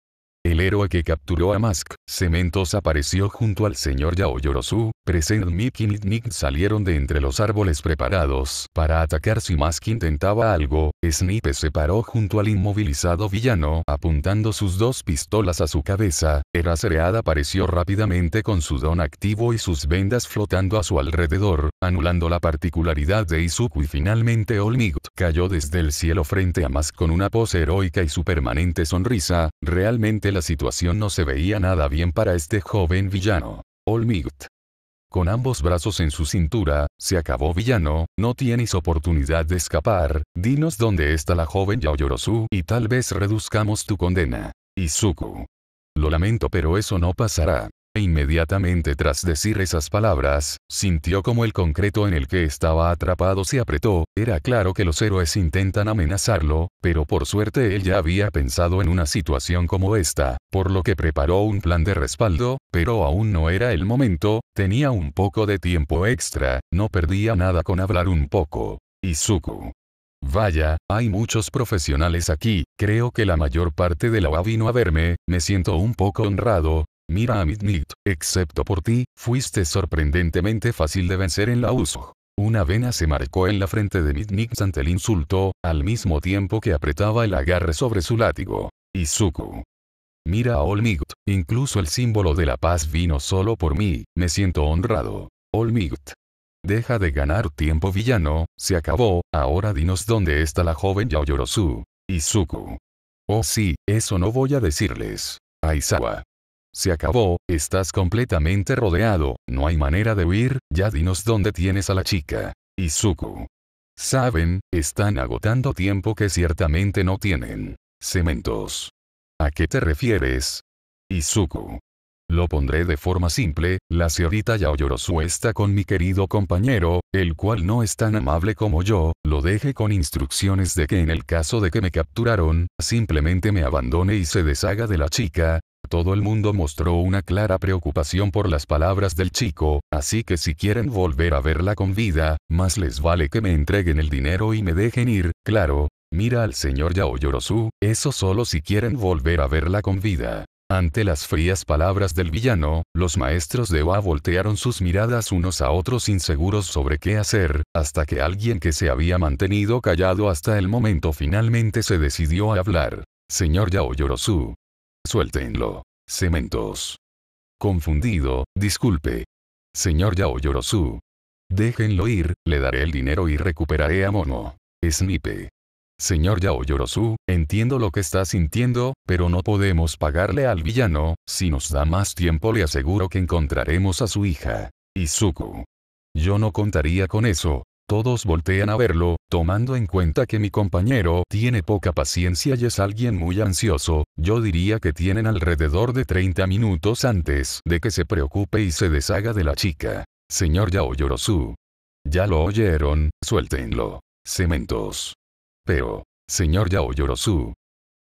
Speaker 1: El héroe que capturó a Mask, Cementos apareció junto al señor Yaoyorozu, Present Mick y Nick salieron de entre los árboles preparados para atacar si Mask intentaba algo. Snipe se paró junto al inmovilizado villano apuntando sus dos pistolas a su cabeza. Eraserhead apareció rápidamente con su don activo y sus vendas flotando a su alrededor, anulando la particularidad de Izuku y finalmente All Might cayó desde el cielo frente a Mask con una pose heroica y su permanente sonrisa. Realmente la situación no se veía nada bien para este joven villano. All Might. Con ambos brazos en su cintura, se acabó villano, no tienes oportunidad de escapar, dinos dónde está la joven Yaoyorozu y tal vez reduzcamos tu condena. Izuku. Lo lamento pero eso no pasará. E inmediatamente tras decir esas palabras, sintió como el concreto en el que estaba atrapado se apretó. Era claro que los héroes intentan amenazarlo, pero por suerte él ya había pensado en una situación como esta, por lo que preparó un plan de respaldo, pero aún no era el momento, tenía un poco de tiempo extra, no perdía nada con hablar un poco. Izuku. Vaya, hay muchos profesionales aquí, creo que la mayor parte de la OA vino a verme, me siento un poco honrado. Mira a Midnight, excepto por ti, fuiste sorprendentemente fácil de vencer en la USO. Una vena se marcó en la frente de Midnight ante el insulto, al mismo tiempo que apretaba el agarre sobre su látigo. Izuku. Mira a All Might, incluso el símbolo de la paz vino solo por mí, me siento honrado. All Might. Deja de ganar tiempo villano, se acabó, ahora dinos dónde está la joven Yaoyorozu. Izuku. Oh sí, eso no voy a decirles. Aizawa. Se acabó, estás completamente rodeado, no hay manera de huir, ya dinos dónde tienes a la chica. Izuku. Saben, están agotando tiempo que ciertamente no tienen. Cementos. ¿A qué te refieres? Izuku. Lo pondré de forma simple, la señorita Yaoyorozu está con mi querido compañero, el cual no es tan amable como yo, lo deje con instrucciones de que en el caso de que me capturaron, simplemente me abandone y se deshaga de la chica. Todo el mundo mostró una clara preocupación por las palabras del chico, así que si quieren volver a verla con vida, más les vale que me entreguen el dinero y me dejen ir, claro. Mira al señor Yaoyorozu, eso solo si quieren volver a verla con vida. Ante las frías palabras del villano, los maestros de OA voltearon sus miradas unos a otros inseguros sobre qué hacer, hasta que alguien que se había mantenido callado hasta el momento finalmente se decidió a hablar. Señor Yaoyorozu. Suéltenlo. Cementos. Confundido, disculpe. Señor Yaoyorozu. Déjenlo ir, le daré el dinero y recuperaré a Momo. Snipe. Señor Yaoyorozu, entiendo lo que está sintiendo, pero no podemos pagarle al villano. Si nos da más tiempo le aseguro que encontraremos a su hija. Izuku. Yo no contaría con eso. Todos voltean a verlo, tomando en cuenta que mi compañero tiene poca paciencia y es alguien muy ansioso. Yo diría que tienen alrededor de 30 minutos antes de que se preocupe y se deshaga de la chica. Señor Yaoyorozu. Ya lo oyeron, suéltenlo. Cementos. Pero, señor Yaoyorozu.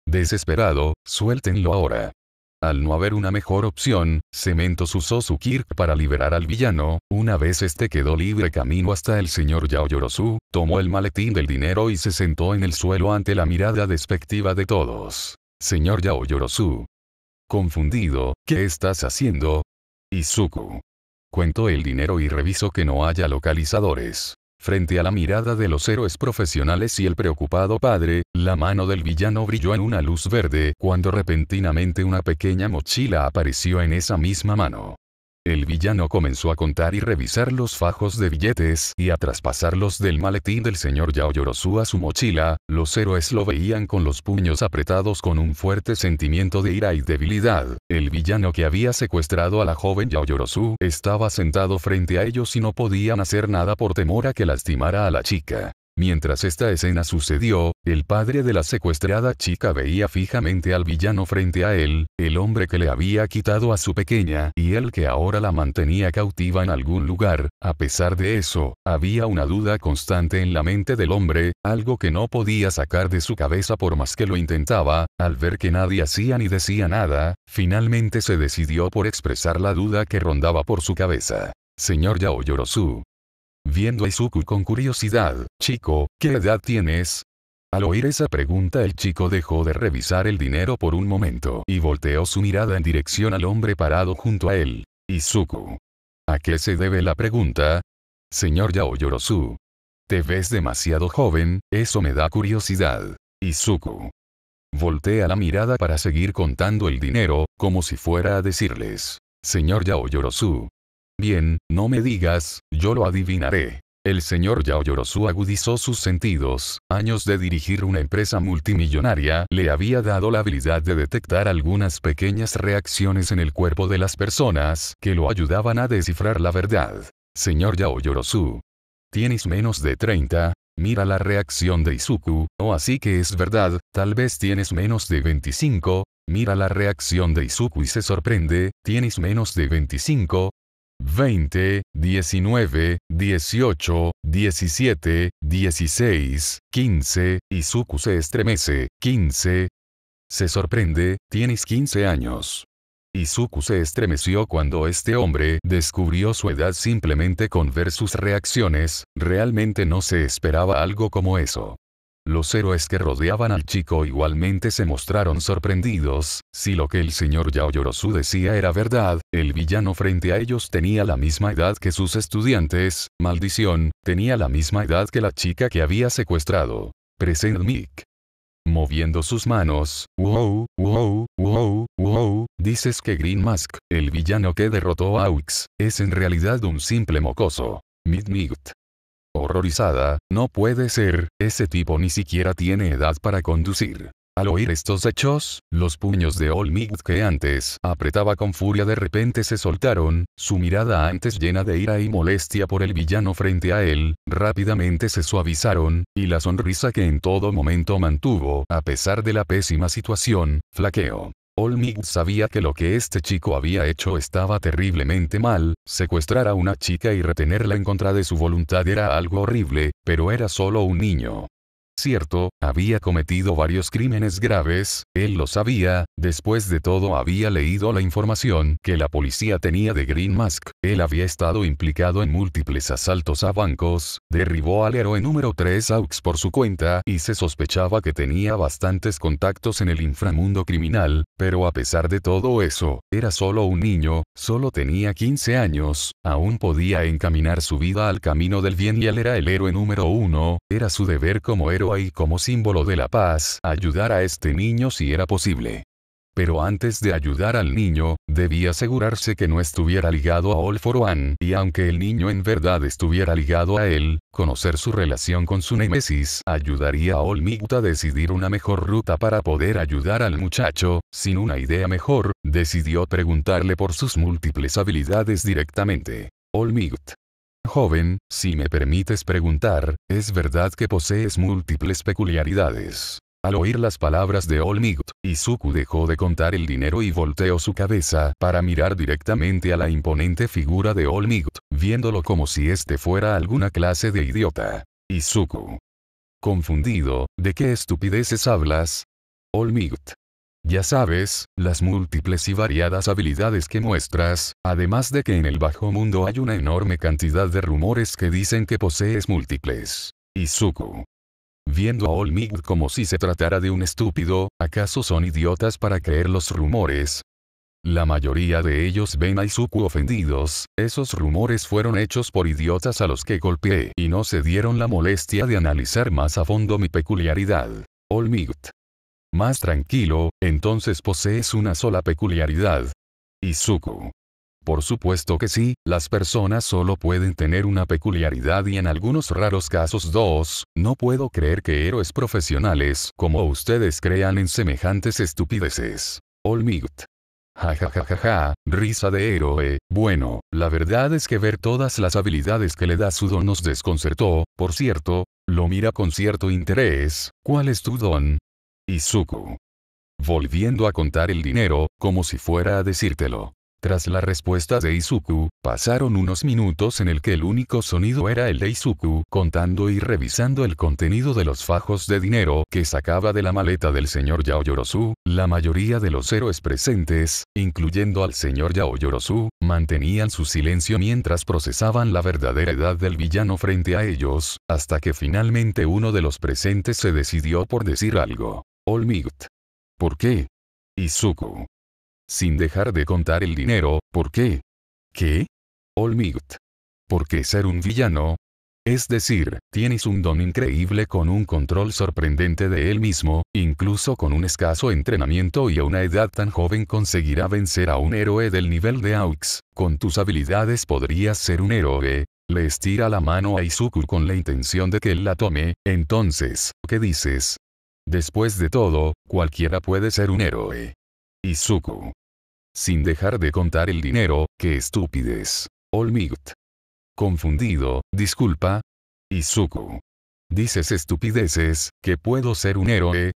Speaker 1: Desesperado, suéltenlo ahora. Al no haber una mejor opción, Cementos usó su Kirk para liberar al villano. Una vez este quedó libre camino hasta el señor Yaoyorozu, tomó el maletín del dinero y se sentó en el suelo ante la mirada despectiva de todos. Señor Yaoyorozu. Confundido, ¿qué estás haciendo? Izuku. Cuento el dinero y reviso que no haya localizadores. Frente a la mirada de los héroes profesionales y el preocupado padre, la mano del villano brilló en una luz verde cuando repentinamente una pequeña mochila apareció en esa misma mano. El villano comenzó a contar y revisar los fajos de billetes y a traspasarlos del maletín del señor Yaoyorozu a su mochila. Los héroes lo veían con los puños apretados con un fuerte sentimiento de ira y debilidad. El villano que había secuestrado a la joven Yaoyorozu estaba sentado frente a ellos y no podían hacer nada por temor a que lastimara a la chica. Mientras esta escena sucedió, el padre de la secuestrada chica veía fijamente al villano frente a él, el hombre que le había quitado a su pequeña y el que ahora la mantenía cautiva en algún lugar. A pesar de eso, había una duda constante en la mente del hombre, algo que no podía sacar de su cabeza por más que lo intentaba. Al ver que nadie hacía ni decía nada, finalmente se decidió por expresar la duda que rondaba por su cabeza. Señor Yaoyorozu. Viendo a Izuku con curiosidad, chico, ¿qué edad tienes? Al oír esa pregunta el chico dejó de revisar el dinero por un momento y volteó su mirada en dirección al hombre parado junto a él. Izuku. ¿A qué se debe la pregunta? Señor Yaoyorozu. Te ves demasiado joven, eso me da curiosidad. Izuku. Voltea la mirada para seguir contando el dinero, como si fuera a decirles. Señor Yaoyorozu. Bien, no me digas, yo lo adivinaré. El señor Yaoyorozu agudizó sus sentidos. Años de dirigir una empresa multimillonaria le había dado la habilidad de detectar algunas pequeñas reacciones en el cuerpo de las personas que lo ayudaban a descifrar la verdad. Señor Yaoyorozu. Tienes menos de 30. Mira la reacción de Izuku. Oh, así que es verdad, tal vez tienes menos de 25. Mira la reacción de Izuku y se sorprende. Tienes menos de 25. 20, 19, 18, 17, 16, 15, Izuku se estremece, 15. Se sorprende, tienes 15 años. Izuku se estremeció cuando este hombre descubrió su edad simplemente con ver sus reacciones, realmente no se esperaba algo como eso. Los héroes que rodeaban al chico igualmente se mostraron sorprendidos. Si lo que el señor Yaoyorozu decía era verdad, el villano frente a ellos tenía la misma edad que sus estudiantes. Maldición, tenía la misma edad que la chica que había secuestrado. Present Mic. Moviendo sus manos, wow, wow, wow, wow, dices que Green Mask, el villano que derrotó a Aux, es en realidad un simple mocoso. Mid-Migt. Horrorizada, no puede ser, ese tipo ni siquiera tiene edad para conducir. Al oír estos hechos, los puños de All Might que antes apretaba con furia de repente se soltaron, su mirada antes llena de ira y molestia por el villano frente a él, rápidamente se suavizaron, y la sonrisa que en todo momento mantuvo, a pesar de la pésima situación, flaqueó. All Might sabía que lo que este chico había hecho estaba terriblemente mal, secuestrar a una chica y retenerla en contra de su voluntad era algo horrible, pero era solo un niño. Cierto, había cometido varios crímenes graves, él lo sabía, después de todo había leído la información que la policía tenía de Green Mask, él había estado implicado en múltiples asaltos a bancos, derribó al héroe número 3 Aux por su cuenta y se sospechaba que tenía bastantes contactos en el inframundo criminal, pero a pesar de todo eso, era solo un niño, solo tenía 15 años, aún podía encaminar su vida al camino del bien y él era el héroe número 1, era su deber como héroe y como símbolo de la paz, ayudar a este niño si era posible. Pero antes de ayudar al niño, debía asegurarse que no estuviera ligado a All for One, y aunque el niño en verdad estuviera ligado a él, conocer su relación con su némesis ayudaría a All Might a decidir una mejor ruta para poder ayudar al muchacho. Sin una idea mejor, decidió preguntarle por sus múltiples habilidades directamente. All Might. Joven, si me permites preguntar, ¿es verdad que posees múltiples peculiaridades? Al oír las palabras de All Might, Izuku dejó de contar el dinero y volteó su cabeza para mirar directamente a la imponente figura de All Might, viéndolo como si este fuera alguna clase de idiota. Izuku. Confundido, ¿de qué estupideces hablas? All Might. Ya sabes, las múltiples y variadas habilidades que muestras, además de que en el bajo mundo hay una enorme cantidad de rumores que dicen que posees múltiples. Izuku. Viendo a All Might como si se tratara de un estúpido, ¿acaso son idiotas para creer los rumores? La mayoría de ellos ven a Izuku ofendidos. Esos rumores fueron hechos por idiotas a los que golpeé y no se dieron la molestia de analizar más a fondo mi peculiaridad. All Might. Más tranquilo, entonces posees una sola peculiaridad. Izuku. Por supuesto que sí, las personas solo pueden tener una peculiaridad y en algunos raros casos dos. No puedo creer que héroes profesionales como ustedes crean en semejantes estupideces. All Might. Ja ja ja ja ja, risa de héroe. Bueno, la verdad es que ver todas las habilidades que le da su don nos desconcertó. Por cierto, lo mira con cierto interés. ¿Cuál es tu don? Izuku. Volviendo a contar el dinero, como si fuera a decírtelo. Tras la respuesta de Izuku, pasaron unos minutos en el que el único sonido era el de Izuku contando y revisando el contenido de los fajos de dinero que sacaba de la maleta del señor Yaoyorozu. La mayoría de los héroes presentes, incluyendo al señor Yaoyorozu, mantenían su silencio mientras procesaban la verdadera edad del villano frente a ellos, hasta que finalmente uno de los presentes se decidió por decir algo. All Might. ¿Por qué? Izuku. Sin dejar de contar el dinero, ¿por qué? ¿Qué? All Might. ¿Por qué ser un villano? Es decir, tienes un don increíble con un control sorprendente de él mismo, incluso con un escaso entrenamiento y a una edad tan joven conseguirá vencer a un héroe del nivel de Aux. Con tus habilidades podrías ser un héroe. Le estira la mano a Izuku con la intención de que él la tome. Entonces, ¿qué dices? Después de todo, cualquiera puede ser un héroe. Izuku. Sin dejar de contar el dinero, qué estupidez. All Might. Confundido, disculpa. Izuku. Dices estupideces, que puedo ser un héroe.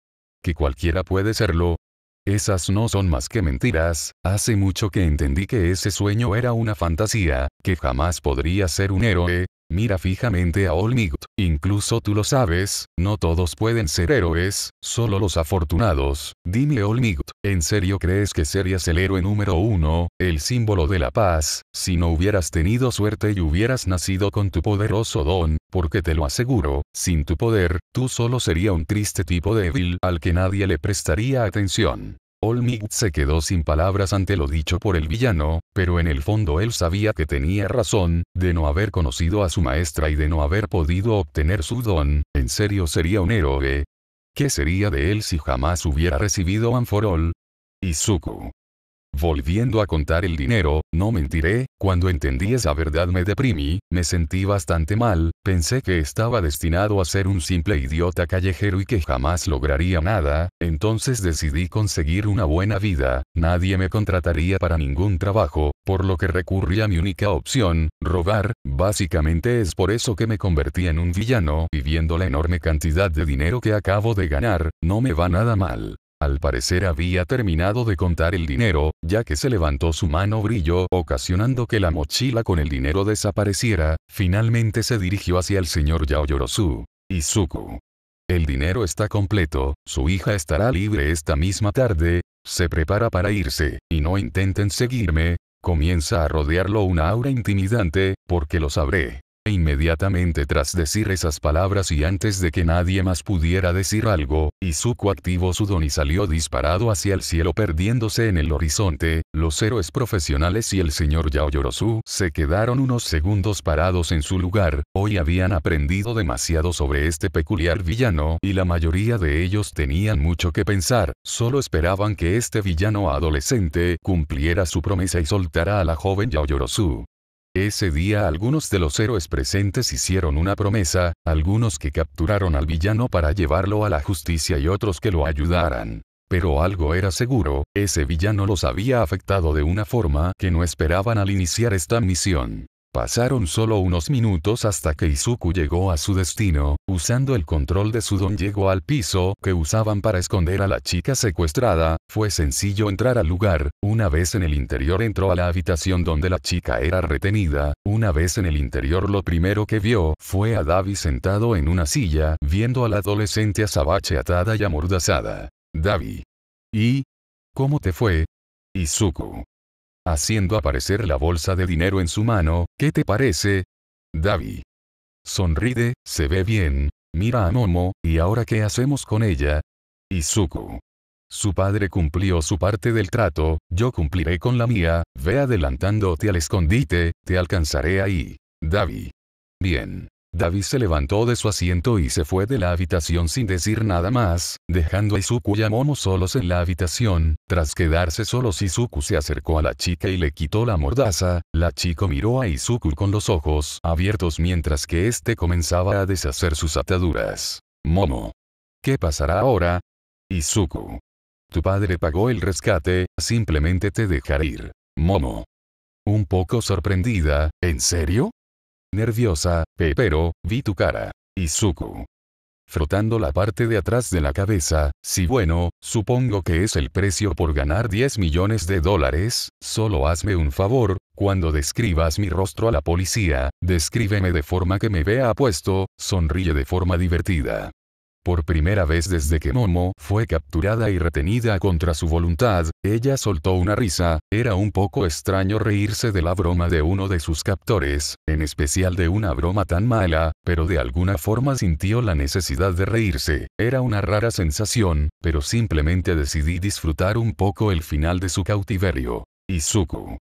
Speaker 1: Que cualquiera puede serlo. Esas no son más que mentiras. Hace mucho que entendí que ese sueño era una fantasía, que jamás podría ser un héroe. Mira fijamente a All Might. Incluso tú lo sabes, no todos pueden ser héroes, solo los afortunados. Dime All Might, ¿en serio crees que serías el héroe número 1, el símbolo de la paz, si no hubieras tenido suerte y hubieras nacido con tu poderoso don? Porque te lo aseguro, sin tu poder, tú solo sería un triste tipo débil al que nadie le prestaría atención. All Might se quedó sin palabras ante lo dicho por el villano, pero en el fondo él sabía que tenía razón, de no haber conocido a su maestra y de no haber podido obtener su don. ¿En serio sería un héroe? ¿Qué sería de él si jamás hubiera recibido One for All? Izuku. Volviendo a contar el dinero, no mentiré, cuando entendí esa verdad me deprimí, me sentí bastante mal, pensé que estaba destinado a ser un simple idiota callejero y que jamás lograría nada, entonces decidí conseguir una buena vida, nadie me contrataría para ningún trabajo, por lo que recurrí a mi única opción, robar. Básicamente es por eso que me convertí en un villano y viendo la enorme cantidad de dinero que acabo de ganar, no me va nada mal. Al parecer había terminado de contar el dinero, ya que se levantó su mano brilló, ocasionando que la mochila con el dinero desapareciera. Finalmente se dirigió hacia el señor Yaoyorozu. Izuku. El dinero está completo, su hija estará libre esta misma tarde. Se prepara para irse, y no intenten seguirme. Comienza a rodearlo una aura intimidante, porque lo sabré. E inmediatamente tras decir esas palabras y antes de que nadie más pudiera decir algo, Izuku activó su don y salió disparado hacia el cielo perdiéndose en el horizonte. Los héroes profesionales y el señor Yaoyorozu se quedaron unos segundos parados en su lugar. Hoy habían aprendido demasiado sobre este peculiar villano y la mayoría de ellos tenían mucho que pensar. Solo esperaban que este villano adolescente cumpliera su promesa y soltara a la joven Yaoyorozu. Ese día algunos de los héroes presentes hicieron una promesa, algunos que capturaron al villano para llevarlo a la justicia y otros que lo ayudaran. Pero algo era seguro, ese villano los había afectado de una forma que no esperaban al iniciar esta misión. Pasaron solo unos minutos hasta que Izuku llegó a su destino. Usando el control de su don llegó al piso que usaban para esconder a la chica secuestrada. Fue sencillo entrar al lugar. Una vez en el interior entró a la habitación donde la chica era retenida. Una vez en el interior lo primero que vio fue a Davi sentado en una silla, viendo a la adolescente azabache atada y amordazada. Davi. ¿Y? ¿Cómo te fue? Izuku. Haciendo aparecer la bolsa de dinero en su mano, ¿qué te parece? Davi. Sonríe, se ve bien, mira a Momo, ¿y ahora qué hacemos con ella? Izuku. Su padre cumplió su parte del trato, yo cumpliré con la mía, ve adelantándote al escondite, te alcanzaré ahí. Davi. Bien. Davi se levantó de su asiento y se fue de la habitación sin decir nada más, dejando a Izuku y a Momo solos en la habitación. Tras quedarse solos, Izuku se acercó a la chica y le quitó la mordaza. La chica miró a Izuku con los ojos abiertos mientras que éste comenzaba a deshacer sus ataduras. Momo. ¿Qué pasará ahora? Izuku. Tu padre pagó el rescate, simplemente te dejaré ir. Momo. Un poco sorprendida, ¿en serio? Nerviosa, pero, vi tu cara. Izuku. Frotando la parte de atrás de la cabeza, sí bueno, supongo que es el precio por ganar 10 millones de dólares, solo hazme un favor, cuando describas mi rostro a la policía, descríbeme de forma que me vea apuesto, sonríe de forma divertida. Por primera vez desde que Momo fue capturada y retenida contra su voluntad, ella soltó una risa. Era un poco extraño reírse de la broma de uno de sus captores, en especial de una broma tan mala, pero de alguna forma sintió la necesidad de reírse. Era una rara sensación, pero simplemente decidí disfrutar un poco el final de su cautiverio. Izuku.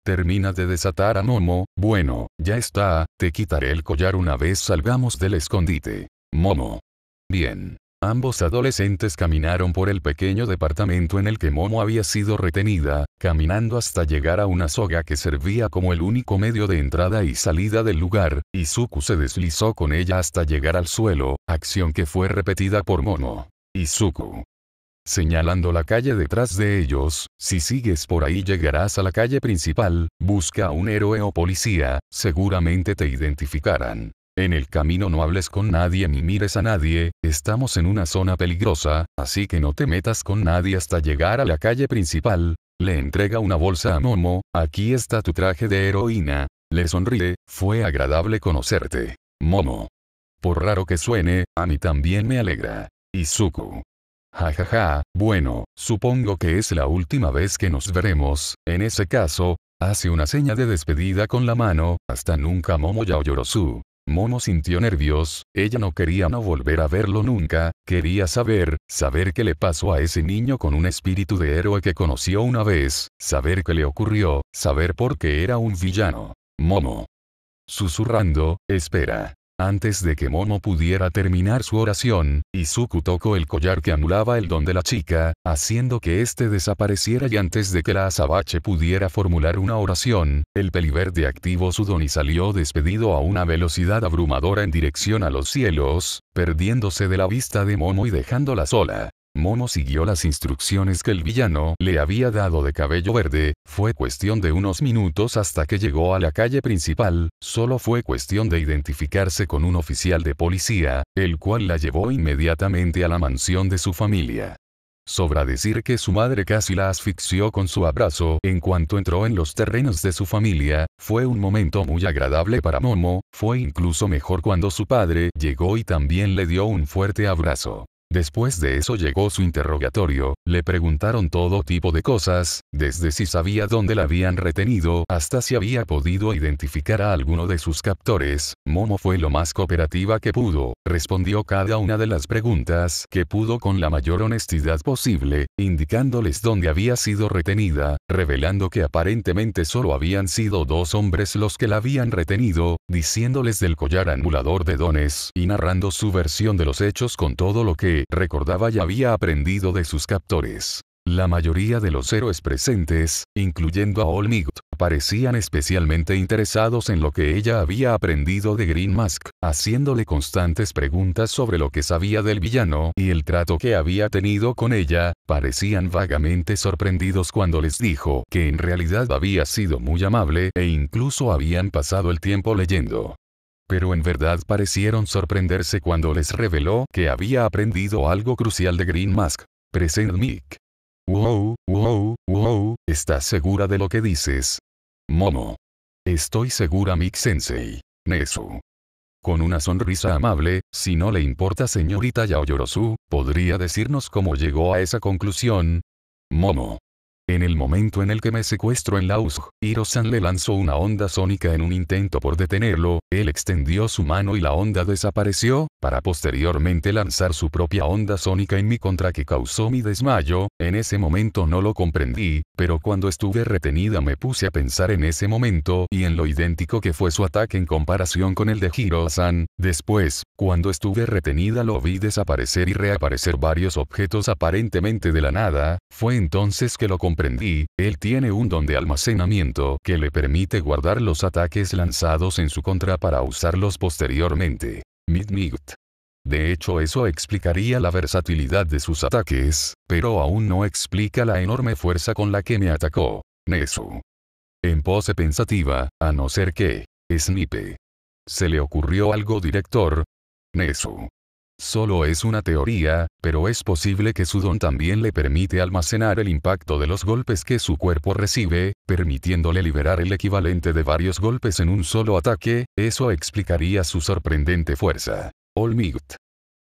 Speaker 1: Termina de desatar a Momo. Bueno, ya está, te quitaré el collar una vez salgamos del escondite. Momo. Bien. Ambos adolescentes caminaron por el pequeño departamento en el que Momo había sido retenida, caminando hasta llegar a una soga que servía como el único medio de entrada y salida del lugar. Izuku se deslizó con ella hasta llegar al suelo, acción que fue repetida por Momo. Izuku. Señalando la calle detrás de ellos, si sigues por ahí llegarás a la calle principal, busca a un héroe o policía, seguramente te identificarán. En el camino no hables con nadie ni mires a nadie, estamos en una zona peligrosa, así que no te metas con nadie hasta llegar a la calle principal. Le entrega una bolsa a Momo, aquí está tu traje de heroína. Le sonríe, fue agradable conocerte. Momo. Por raro que suene, a mí también me alegra. Izuku. Jajaja, bueno, supongo que es la última vez que nos veremos, en ese caso, hace una seña de despedida con la mano, hasta nunca Momo Yaoyorozu. Momo sintió nervios, ella no quería no volver a verlo nunca, quería saber qué le pasó a ese niño con un espíritu de héroe que conoció una vez, saber qué le ocurrió, saber por qué era un villano. Momo. Susurrando, espera. Antes de que Momo pudiera terminar su oración, Izuku tocó el collar que anulaba el don de la chica, haciendo que éste desapareciera y antes de que la azabache pudiera formular una oración, el peliverde activó su don y salió despedido a una velocidad abrumadora en dirección a los cielos, perdiéndose de la vista de Momo y dejándola sola. Momo siguió las instrucciones que el villano le había dado de cabello verde, fue cuestión de unos minutos hasta que llegó a la calle principal, solo fue cuestión de identificarse con un oficial de policía, el cual la llevó inmediatamente a la mansión de su familia. Sobra decir que su madre casi la asfixió con su abrazo en cuanto entró en los terrenos de su familia, fue un momento muy agradable para Momo, fue incluso mejor cuando su padre llegó y también le dio un fuerte abrazo. Después de eso llegó su interrogatorio, le preguntaron todo tipo de cosas, desde si sabía dónde la habían retenido hasta si había podido identificar a alguno de sus captores. Momo fue lo más cooperativa que pudo, respondió cada una de las preguntas que pudo con la mayor honestidad posible, indicándoles dónde había sido retenida, revelando que aparentemente solo habían sido 2 hombres los que la habían retenido, diciéndoles del collar anulador de dones y narrando su versión de los hechos con todo lo que recordaba y había aprendido de sus captores. La mayoría de los héroes presentes, incluyendo a Olmigt, parecían especialmente interesados en lo que ella había aprendido de Green Mask, haciéndole constantes preguntas sobre lo que sabía del villano y el trato que había tenido con ella. Parecían vagamente sorprendidos cuando les dijo que en realidad había sido muy amable e incluso habían pasado el tiempo leyendo. Pero en verdad parecieron sorprenderse cuando les reveló que había aprendido algo crucial de Green Mask. Present Mick. Wow, ¿estás segura de lo que dices? Momo. Estoy segura, Mick Sensei. Nezu. Con una sonrisa amable, si no le importa, señorita Yaoyorozu, ¿podría decirnos cómo llegó a esa conclusión? Momo. En el momento en el que me secuestró en la USG, Hiro-san le lanzó una onda sónica en un intento por detenerlo, él extendió su mano y la onda desapareció, para posteriormente lanzar su propia onda sónica en mi contra que causó mi desmayo. En ese momento no lo comprendí, pero cuando estuve retenida me puse a pensar en ese momento y en lo idéntico que fue su ataque en comparación con el de Hiro-san. Después, cuando estuve retenida lo vi desaparecer y reaparecer varios objetos aparentemente de la nada, fue entonces que lo comprendí. Él tiene un don de almacenamiento que le permite guardar los ataques lanzados en su contra para usarlos posteriormente. Midnight. De hecho, eso explicaría la versatilidad de sus ataques, pero aún no explica la enorme fuerza con la que me atacó. Nezu. En pose pensativa, a no ser que Snipe. ¿Se le ocurrió algo, director? Nezu. Solo es una teoría, pero es posible que su don también le permite almacenar el impacto de los golpes que su cuerpo recibe, permitiéndole liberar el equivalente de varios golpes en un solo ataque. Eso explicaría su sorprendente fuerza. Olmigt.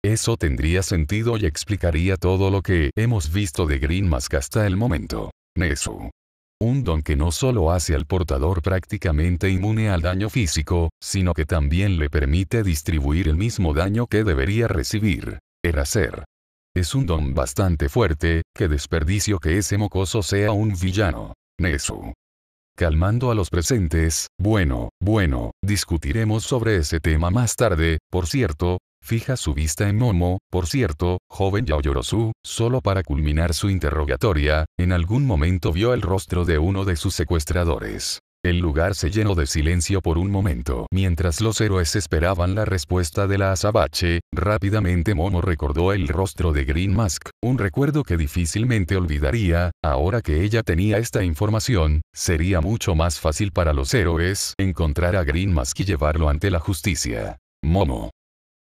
Speaker 1: Eso tendría sentido y explicaría todo lo que hemos visto de Green Mask hasta el momento. Nezu. Un don que no solo hace al portador prácticamente inmune al daño físico, sino que también le permite distribuir el mismo daño que debería recibir. Eraser. Es un don bastante fuerte, qué desperdicio que ese mocoso sea un villano. Nezu. Calmando a los presentes, bueno, discutiremos sobre ese tema más tarde. Por cierto, fija su vista en Momo, por cierto, joven Yaoyorozu, solo para culminar su interrogatoria, en algún momento vio el rostro de uno de sus secuestradores. El lugar se llenó de silencio por un momento. Mientras los héroes esperaban la respuesta de la azabache, rápidamente Momo recordó el rostro de Green Mask, un recuerdo que difícilmente olvidaría. Ahora que ella tenía esta información, sería mucho más fácil para los héroes encontrar a Green Mask y llevarlo ante la justicia. Momo.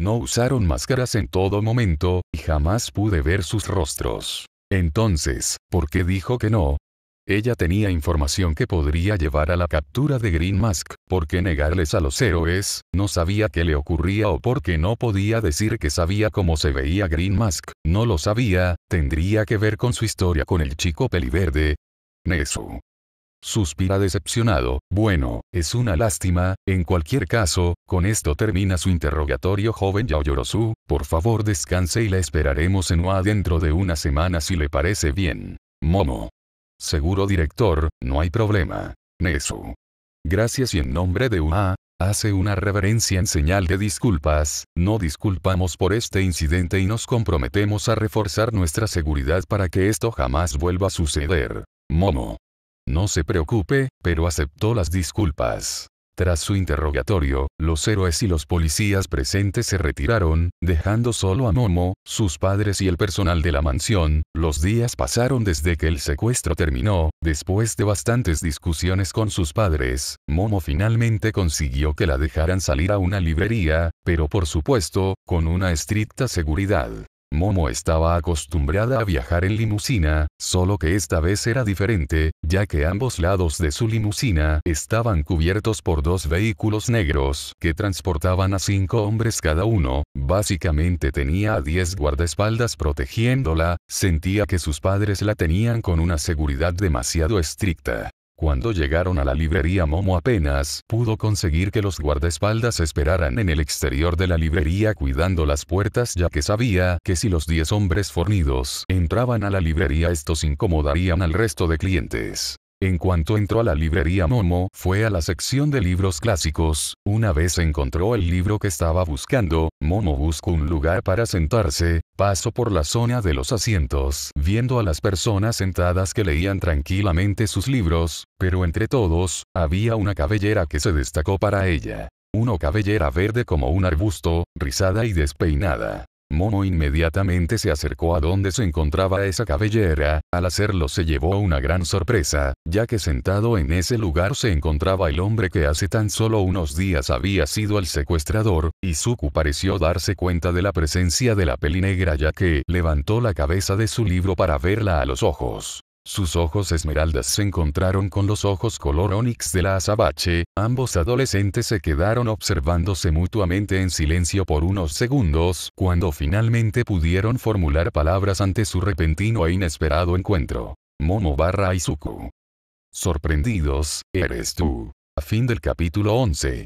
Speaker 1: No usaron máscaras en todo momento, y jamás pude ver sus rostros. Entonces, ¿por qué dijo que no? Ella tenía información que podría llevar a la captura de Green Mask. ¿Por qué negarles a los héroes? No sabía qué le ocurría o por qué no podía decir que sabía cómo se veía Green Mask. No lo sabía. Tendría que ver con su historia con el chico peliverde. Nezu. Suspira decepcionado. Bueno, es una lástima. En cualquier caso, con esto termina su interrogatorio, joven Yaoyorozu. Por favor descanse y la esperaremos en UA dentro de una semana si le parece bien. Momo. Seguro, director, no hay problema. Nezu. Gracias y en nombre de UA, hace una reverencia en señal de disculpas. No disculpamos por este incidente y nos comprometemos a reforzar nuestra seguridad para que esto jamás vuelva a suceder. Momo. No se preocupe, pero aceptó las disculpas. Tras su interrogatorio, los héroes y los policías presentes se retiraron, dejando solo a Momo, sus padres y el personal de la mansión. Los días pasaron desde que el secuestro terminó. Después de bastantes discusiones con sus padres, Momo finalmente consiguió que la dejaran salir a una librería, pero por supuesto, con una estricta seguridad. Momo estaba acostumbrada a viajar en limusina, solo que esta vez era diferente, ya que ambos lados de su limusina estaban cubiertos por dos vehículos negros que transportaban a 5 hombres cada uno. Básicamente tenía a 10 guardaespaldas protegiéndola. Sentía que sus padres la tenían con una seguridad demasiado estricta. Cuando llegaron a la librería, Momo apenas pudo conseguir que los guardaespaldas esperaran en el exterior de la librería cuidando las puertas, ya que sabía que si los 10 hombres fornidos entraban a la librería, estos incomodarían al resto de clientes. En cuanto entró a la librería, Momo fue a la sección de libros clásicos. Una vez encontró el libro que estaba buscando, Momo buscó un lugar para sentarse, pasó por la zona de los asientos, viendo a las personas sentadas que leían tranquilamente sus libros, pero entre todos, había una cabellera que se destacó para ella. Una cabellera verde como un arbusto, rizada y despeinada. Momo inmediatamente se acercó a donde se encontraba esa cabellera. Al hacerlo se llevó una gran sorpresa, ya que sentado en ese lugar se encontraba el hombre que hace tan solo unos días había sido el secuestrador. Izuku pareció darse cuenta de la presencia de la pelinegra, ya que levantó la cabeza de su libro para verla a los ojos. Sus ojos esmeraldas se encontraron con los ojos color onix de la azabache. Ambos adolescentes se quedaron observándose mutuamente en silencio por unos segundos, cuando finalmente pudieron formular palabras ante su repentino e inesperado encuentro. Momo / Izuku. Sorprendidos, eres tú. A fin del capítulo 11.